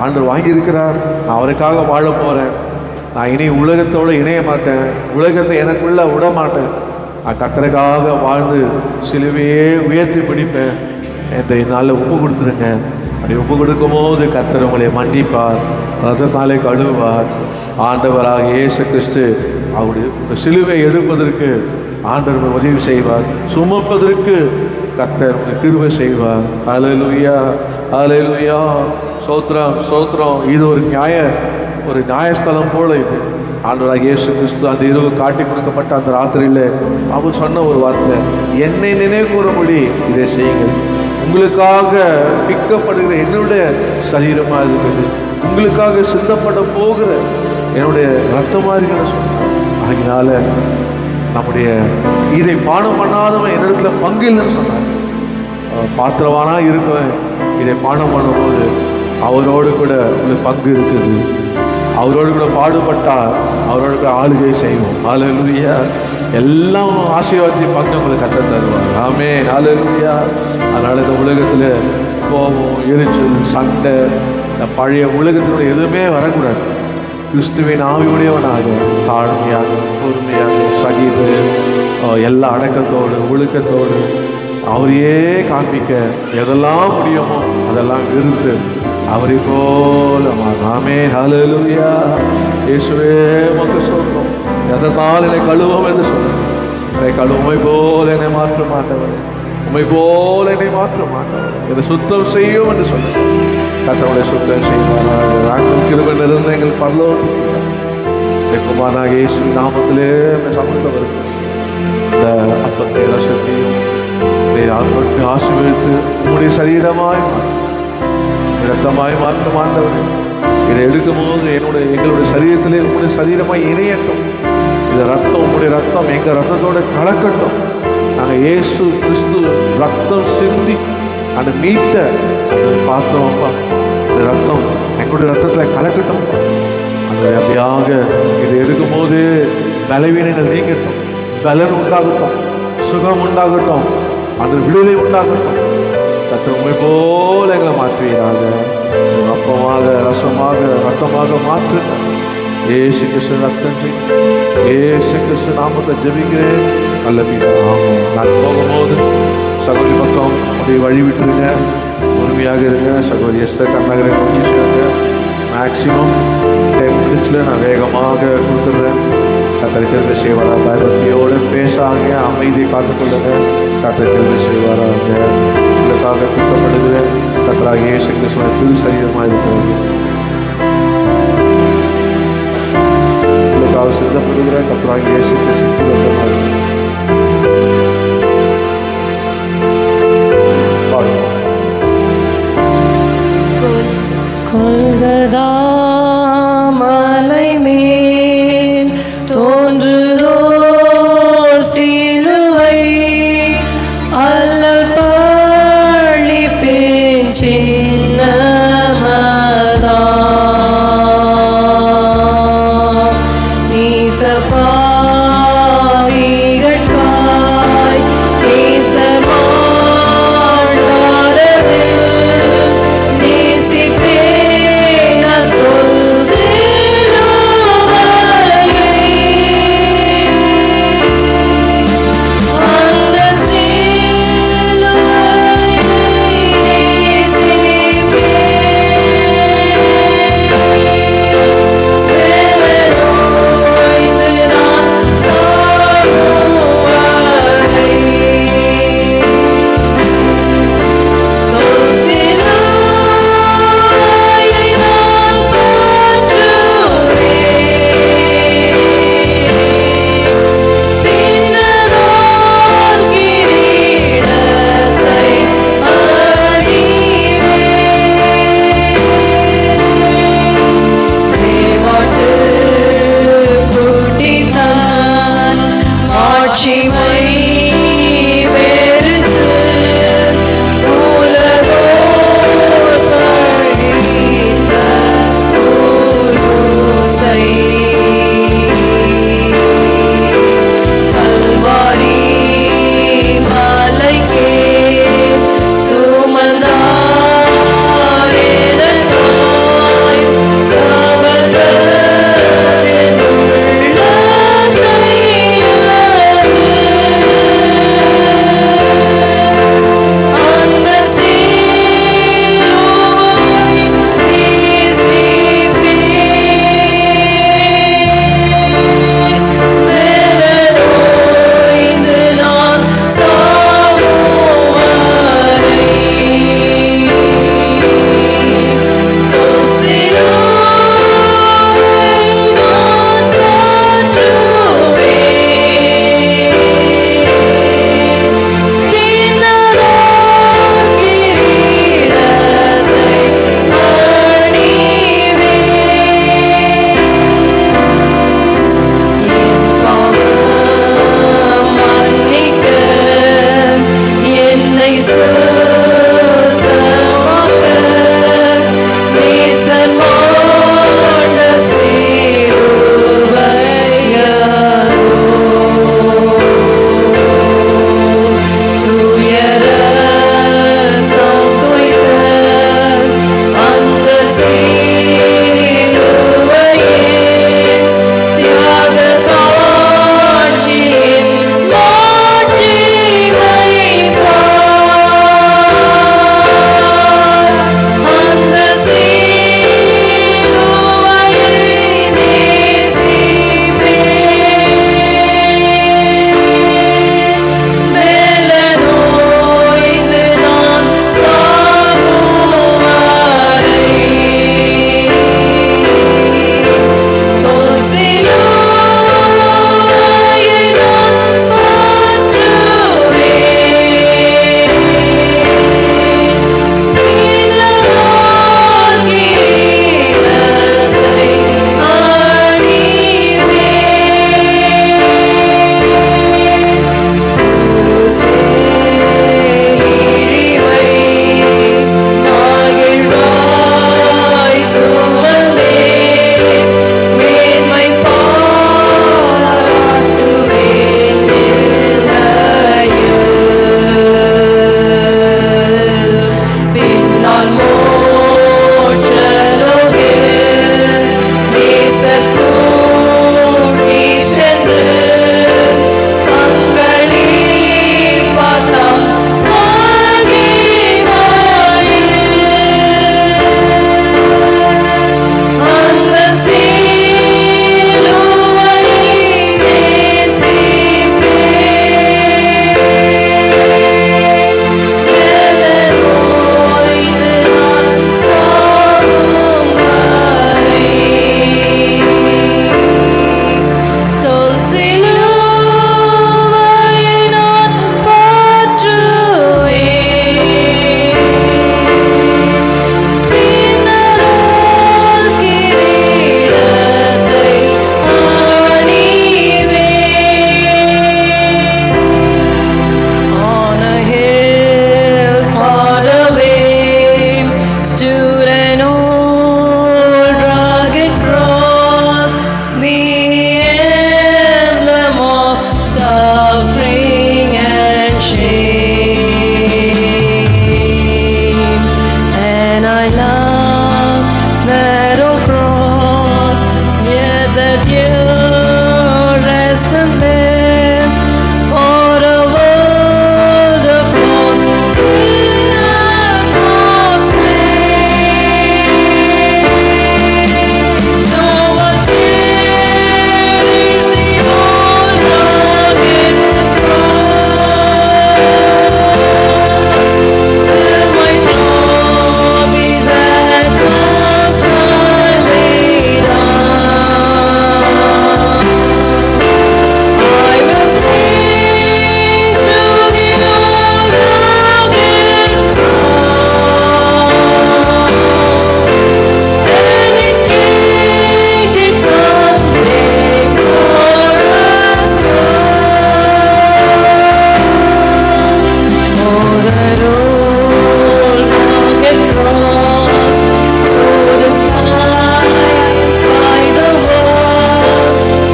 ஆண்டவர் வாங்கியிருக்கிறார். நான் அவருக்காக வாழ போகிறேன். நான் இனி உலகத்தோடு இணைய மாட்டேன். உலகத்தை எனக்குள்ள விட மாட்டேன். நான் கர்த்தருக்காக வாழ்ந்து சிலுவையே உயர்த்தி பிடிப்பேன் என்று என்னால் ஒப்பு கொடுத்துருங்க. அப்படி ஒப்பு கொடுக்கும் போது கர்த்தர் உங்களை மன்னிப்பார். ரத்தத்தாலே கழுவார். ஆண்டவராக இயேசு கிறிஸ்து அவருடைய சிலுவை எடுப்பதற்கு ஆண்டவர் உதவி செய்வார். சுமப்பதற்கு கர்த்தர் கிருபை செய்வார். ஹல்லேலூயா. ஹல்லேலூயா. ஸ்தோத்திரம் ஸ்தோத்திரம். இது ஒரு நியாயஸ்தலம் போல இது. ஆண்டவராக இயேசு கிறிஸ்து அந்த இரவு காட்டி கொடுக்கப்பட்ட அந்த ராத்திரியில் அவர் சொன்ன ஒரு வார்த்தை, என்னை நினைவு கூறும்படி இதை செய்யுங்கள். உங்களுக்காக பிக்கப்படுகிற என்னுடைய சரீரமாக இருக்குது. உங்களுக்காக சிந்தப்பட போகிற என்னுடைய ரத்தமாக இருக்கிற சொன்னார். ஆகினால நம்முடைய இதை பானம் பண்ணாதவன் என்னிடத்துல பங்கு இல்லைன்னு சொன்னார். பாத்திரவானா இருக்கவன் இதை பானம் பண்ணும்போது அவரோடு கூட உங்களுக்கு பங்கு இருக்குது. அவரோடு கூட பாடுபட்டால் அவரோடு கூட ஆளுகை செய்வோம். ஹல்லேலூயா. எல்லாம் ஆசீர்வாதத்தை பங்கு உங்களுக்கு கற்று தருவார். ஆமென். ஹல்லேலூயா. அதனால் இந்த உலகத்தில் கோபம், எரிச்சல், சண்டை, இந்த பழைய உலகத்தினுடைய எதுவுமே வரக்கூடாது. கிறிஸ்துவின் ஆவியுடையவனாக தாழ்மையாக, பொறுமையாக, சகித்து, எல்லா அடக்கத்தோடு, ஒழுக்கத்தோடு அவரையே காண்பிக்க எதெல்லாம் முடியுமோ அதெல்லாம் விருத்து அவரை போல. ஆமென். ஹல்லேலூயா. இயேசுவே உமக்கு ஸ்தோத்திரம். எதனால் என்னை கழுவும் என்று சொன்னார். என்னை கழுவுமை போல என்னை மாற்ற மாட்டவர். உண்மை போல என்னை மாற்ற மாட்டவர். என்னை சுத்தம் செய்யும் என்று சொன்னார். கர்த்தருடைய சுத்தம் செய்வாராக. நாங்கள் கிருபை நிறைந்த எங்கள் பரலோகத்தின் குமாரனாகிய இயேசு நாமத்திலே சமூகத்தில் வருகிறோம். இந்த அப்பத்தை ரசத்தையும் ஆத்மத்தை ஆசீர்வதித்து உங்களுடைய சரீரமாய் இரத்தமாய் மாற்ற மாட்டவரே, இதை எடுக்கும் போது எங்களுடைய சரீரத்திலே உங்களுடைய சரீரமாய் இணையட்டும். இந்த ரத்தம் உங்களுடைய ரத்தம் எங்கள் ரத்தத்தோட கலக்கட்டும். நாங்கள் இயேசு கிறிஸ்து ரத்தம் சிந்தி அந்த மீட்ட பார்த்தோம்ப்பா. இந்த ரத்தம் எங்களுடைய ரத்தத்தில் கலக்கட்டும். அந்த அப்படியாக இதை எடுக்கும் போது பலவீனங்கள் நீங்கட்டும், பலன் உண்டாகட்டும், சுகம் உண்டாகட்டும், அந்த விடுதலை உண்டாகட்டும். கர்த்தர் உண்மை போல எங்களை மாற்றுவீராக. அப்பமாக, ரசமாக, ரத்தமாக மாற்றுங்க. ஏசு கிறிஸ்து ரத்தம் ஏசு கிறிஸ்து நாமத்தை ஜெபிக்கிறேன். நல்ல நான் போகும்போது சகோதரி பக்கம் அப்படியே வழி விட்டுருங்க. பொறுமையாக இருங்க. சகோதரி எஸ்தர் கண்ணகரை நோக்கி சேருங்க. மேக்சிமம் என் பிடிச்சில் நான் வேகமாக கொடுத்துட்றேன். கத்தரிக்கிறது செய்வாரா, பயபக்தியோடு பேசாங்க, அமைதியை காத்துக்கொள்ளுங்க. கத்தரிக்கிறது செய்வாராக. உங்களுக்காக கூட்டப்படுகிற கத்தராக இயேசு கிறிஸ்துவின் திரு சரீரமாக இருக்கிறது. உங்களுக்காக சிந்தப்படுகிற கத்தராக இயேசு கிறிஸ்து திரு ரத்தமாக இருக்கிறது. கொல்கதா மலை மேல் தோன்றுதோர் சிலுவை, அல்லல் பழிப்பேன் சின்னமதா. endless. For a world of lost sinners was slain. So what is the old rugged till my trophies at last I laid down. I will cling to the old rugged cross and exchange it someday for a oh, that old rugged cross, so despised by the world,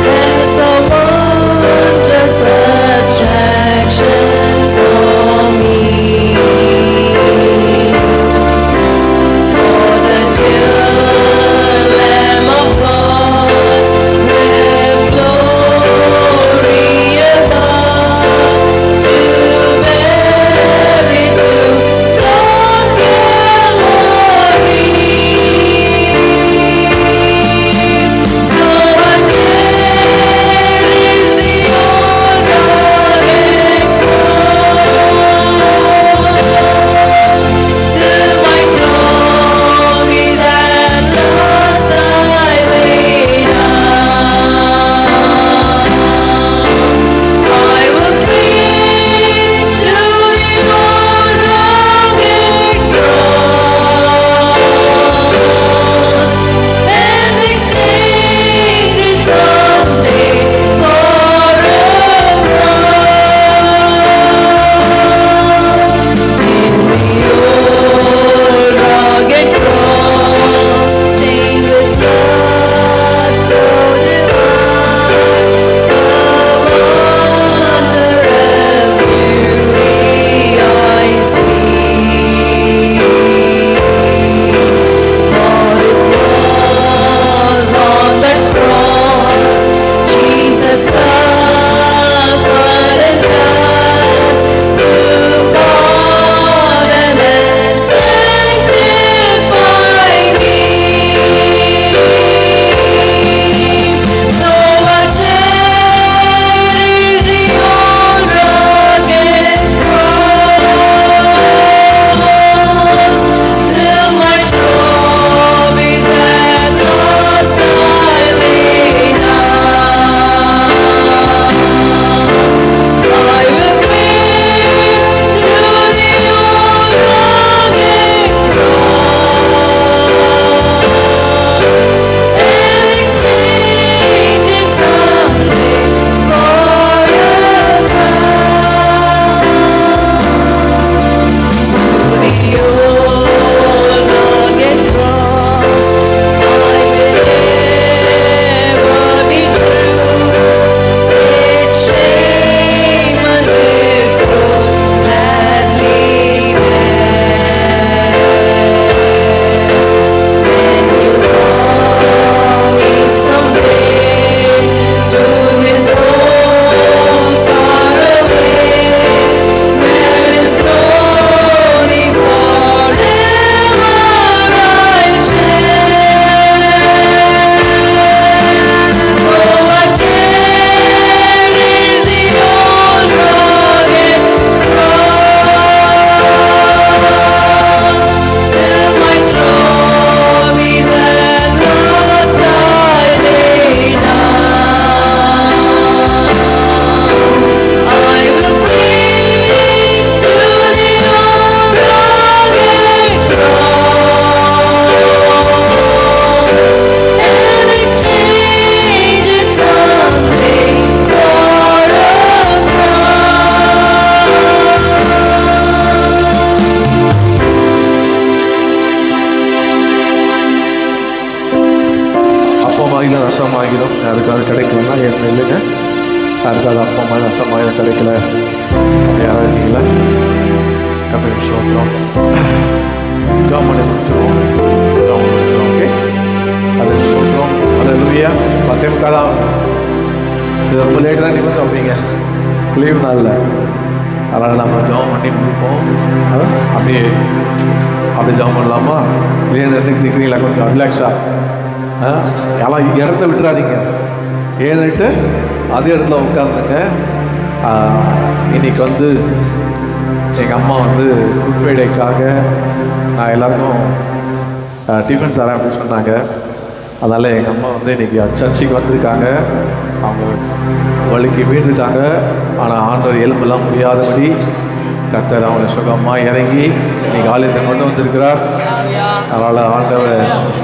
has a wondrous attraction for me. For the dear Lamb of God, with glory above, to bear it to God glory. So what there is the old rugged cross, till my trophies at last I lay down. I will cling to the old rugged cross and exchange it someday for a cross. In the old rugged cross, stained with blood so divine, the wondrous beauty I see. For it was on that cross Jesus suffered and died to pardon and sanctify me. So what is the old rugged cross, till my trophies at last I lay down. I will cling to the old rugged cross and exchange it someday for a crown. To the old rugged cross I will ever be true. Its shame and reproach gladly bear. When you call me someday to His home far away, where His glory forever I'll share. So what there is the old rugged cross, till my trophies at last I lay down. I will cling to the old rugged cross and exchange it someday for a அப்பமாகிலும் ரசமாகிலும் யாருக்காவது கிடைக்கலன்னா என்ன இல்லைங்க, யாருக்காவது அப்பமாக ரசமாகிலும் கிடைக்கல யாராவது இருக்கீங்களா? கத்தருக்கு ஸ்தோத்திரம். கவர்மெண்ட் கொடுத்துருவோம், ஓகே. அது ஸ்தோத்திரம். அல்லேலூயா. மத்தேயுக்காக ரொம்ப லேட்டு தான் நீங்கள் சாப்பிட்டீங்க லீவ் நாளில். அதனால் நம்ம ஜாம் பண்ணி முடிப்போம். அப்படியே ஜாம் பண்ணலாமா? நிற்கிறீங்களா கொஞ்சம் ரிலாக்ஸாக? எல்லாம் இடத்த விட்டுறாதீங்க. ஏன்னுட்டு அதே இடத்துல உட்காந்துங்க. இன்னைக்கு வந்து எங்கள் அம்மா வந்து குட் ஃப்ரைடேக்காக நான் எல்லாருக்கும் டிஃபன் தரேன் அப்படின்னு சொன்னாங்க. அதனால் எங்கள் அம்மா வந்து இன்றைக்கி சர்ச்சுக்கு வந்திருக்காங்க. அவங்க வலிக்கு வீழ்ந்துட்டாங்க. ஆனால் ஆண்டவர் எலும்பெல்லாம் முடியாதபடி கர்த்தர் அவங்களை சுகமாக இறங்கி இன்னைக்கு ஆலயத்தை கொண்டு வந்திருக்கிறார். அதனால் ஆண்டவர்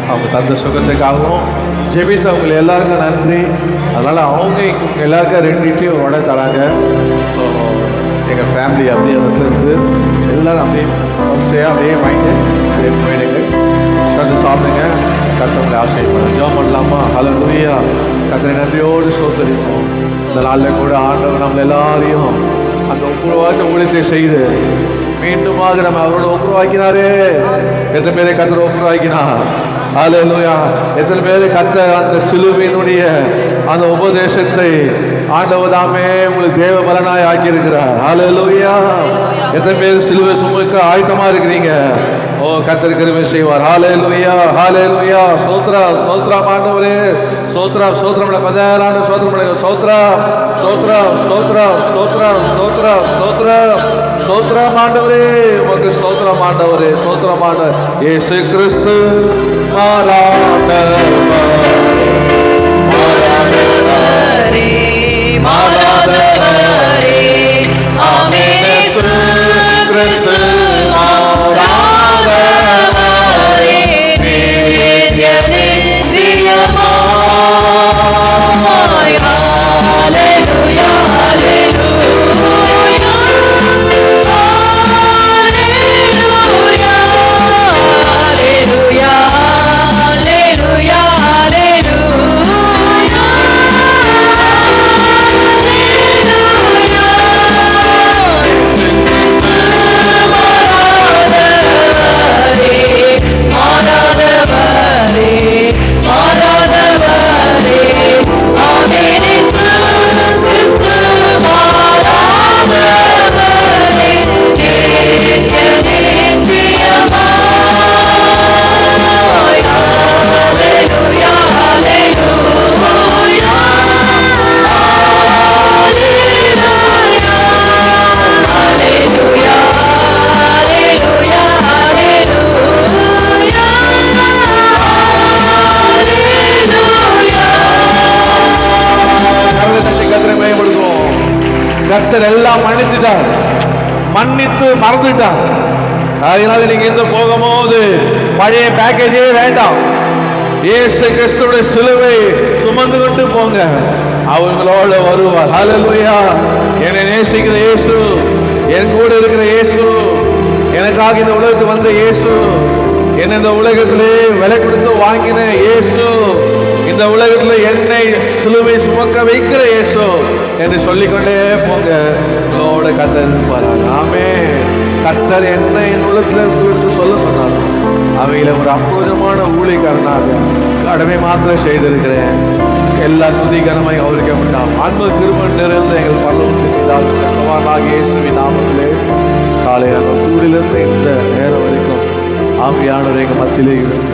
அவங்க தந்த சுகத்துக்காகவும் ஜெபித்து அவங்களை எல்லாருக்கும் நன்றி. அதனால் அவங்க எல்லாருக்கும் 2 இட்லி ஒரு வடை தராங்க. ஸோ எங்கள் ஃபேமிலி அப்படியே இடத்துல இருந்து எல்லோரும் அப்படியே வரிசையாக அப்படியே வாங்கிட்டு அப்படியே போயிடுங்க. உட்காந்து சாப்பிடுங்க. கர்த்தவங்களை ஆசைப்படுங்க. ஜெபம் பண்ணலாமா? ஹல்லேலூயா. கர்த்தரை நன்றியோடு ஸ்தோத்திரிப்போம். இந்த நாளில் கூட ஆண்டவர் நம்ம எல்லாரையும் அந்த ஒப்புரவாக்க ஊழியத்தை செய்து மீண்டுமாக நம்ம அவரோட ஒப்புரவாக்கினாரே. எத்தனை பேரை கர்த்தர் ஒப்புரவாக்கினார்? ஹல்லேலூயா. எத்தனை பேரை கர்த்தர் அந்த சிலுவையினுடைய அந்த உபதேசத்தை ஆண்டவர் தாமே உங்களுக்கு தேவ பலனாய் ஆக்கியிருக்கிறார். ஹல்லேலூயா. எத்தனை பேர் சிலுவை சுமக்க ஆயத்தமா இருக்கிறீங்க? ஓ, கர்த்தர் கிருபை செய்வார். ஹல்லேலூயா, ஹல்லேலூயா. ஸ்தோத்திரம், ஸ்தோத்திரம் ஆண்டவரே. ஸ்தோத்திரம், ஸ்தோத்திரம். பதாரான ஸ்தோத்திரம், ஸ்தோத்திரம், ஸ்தோத்திரம், ஸ்தோத்திரம், ஸ்தோத்திரம், ஸ்தோத்திரம், ஸ்தோத்திரம், ஸ்தோத்திரம் ஆண்டவரே. உமக்கு ஸ்தோத்திரம் ஆண்டவரே. ஸ்தோத்திரம் ஆண்டவர் இயேசு கிறிஸ்து மாறாதவர், மாறாதவரே, மாறாதவரே. ஆமென். இயேசு கிறிஸ்து மாறாதவரே, நித்திய நித்தியமாய். ஹல்லேலூயா, ஹல்லேலூயா, ஹல்லேலூயா, ஹல்லேலூயா, ஹல்லேலூயா, கர்த்தர் எல்லாம் மன்னித்துட்டார், மன்னித்து மறந்துட்டார். அதனால நீங்க இந்த போகும்போது பழைய பேக்கேஜே வேண்டாம். இயேசு கிறிஸ்துவின் சிலுவை சுமந்து கொண்டு போங்க, அவங்களோட வருவார். ஹல்லேலூயா. என்னை நேசிக்கிற இயேசு, என் கூட இருக்கிற இயேசு, எனக்காக இந்த உலகத்துக்கு வந்த இயேசு, என்ன இந்த உலகத்திலே விலை கொடுத்து வாங்கின இயேசு, இந்த உலகத்துல என்னை சிலுவை சுமக்க வைக்கிற இயேசு என்று சொல்லிக்கொண்டே போங்க. உங்களோட கர்த்தர் இருப்பார். ஆமென். கர்த்தர் என்ன என் உள்ளத்துல கொடுத்து சொல்ல சொன்னார். அவையில ஒரு அற்புதமான ஊழியக்காரனாக கடமை மாத்திரம் செய்திருக்கிறேன். எல்லா துதிகரமாய் அவருக்கே உண்டாம். அன்பு கிருபை நிறைந்த எங்கள் பரலோகத்தின் இயேசுவின் நாமத்திலே காலை நாங்கள் கூடிலிருந்து இந்த நேரம் வரைக்கும் ஆவியானவர் எங்கள் மத்தியிலே இருந்து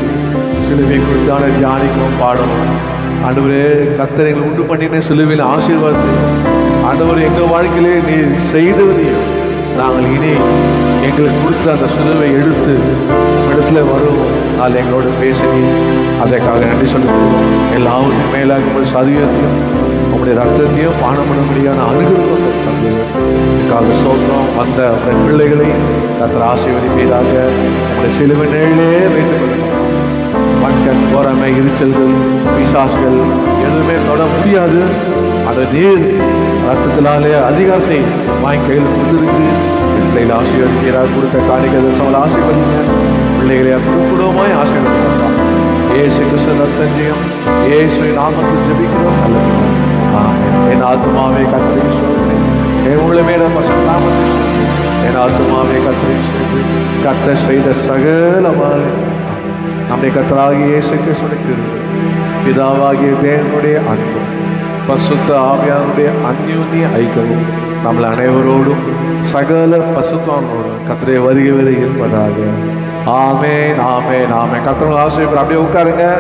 சிலுவை குறித்தான தியானிக்கவும் பாடவும். ஆண்டவரே, கர்த்தர் எங்களை உண்டு பண்ணின சிலுவையில் ஆசீர்வாதத்தை ஆண்டவர் எங்கள் வாழ்க்கையிலே நீ செய்ததையும் நாங்கள் இனி எங்களுக்கு கொடுத்த அந்த சிலுவை எடுத்து இடத்துல வருவோம். அது எங்களோட பேசி அதற்காக நன்றி சொல்லுவோம். எல்லாவற்றையும் மேலாக உங்கள் சரீரத்தையும் உங்களுடைய ரத்தத்தையும் பானம் பண்ண முடியாத அனுகிரகம் தந்தைக்காக சோத்திரம். வந்த உங்களுடைய பிள்ளைகளை கர்த்தர் ஆசீர்வதிப்பீராக. உங்களுடைய சிலுவை நிழலே வைத்துக் கொள்ளுங்கள். வன்கண், பொறாமை, எரிச்சல்கள், பிசாசுகள் எதுவுமே தொட முடியாது. அந்த நீர் ரத்தத்தினாலே அதிகாரத்தை வாங்கி கையில் கொடுத்துருக்கு. பிள்ளைகளை ஆசீர்வதிக்கிறார். கொடுத்த காணிக்கை சமல ஆசீர்வதிங்க. பிள்ளைகளை குடும்பமாய் ஆசீர்வதிக்கலாம். இயேசு கிறிஸ்து ரத்தஞ்சயம் இயேசுவின் நாமத்தில் ஜெபிக்கிறோம். நல்லது. ஆமென். என் ஆத்துமாவே கர்த்தரை ஸ்தோத்திரி, என் உள்ளமே நாமத்தில் என் ஆத்துமாவே கர்த்தரை ஸ்தோத்திரி. கர்த்தர் செய்த சகலமான நம்முடைய கர்த்தராகிய இயேசு கிறிஸ்துவின் கிருபை, பிதாவாகிய தேவனுடைய அன்பு, பசுத்த ஆவியானுடைய அந்யோன்ய ஐக்கியமும் நம்மள அனைவரோடும் சகல பசுத்தானோடும் கர்த்தருடைய வருகை வரை இருப்பதாக. ஆமென், ஆமென், ஆமென். கர்த்தர் ஆசீர்வதிப்பார். அப்படியே உட்காருங்க.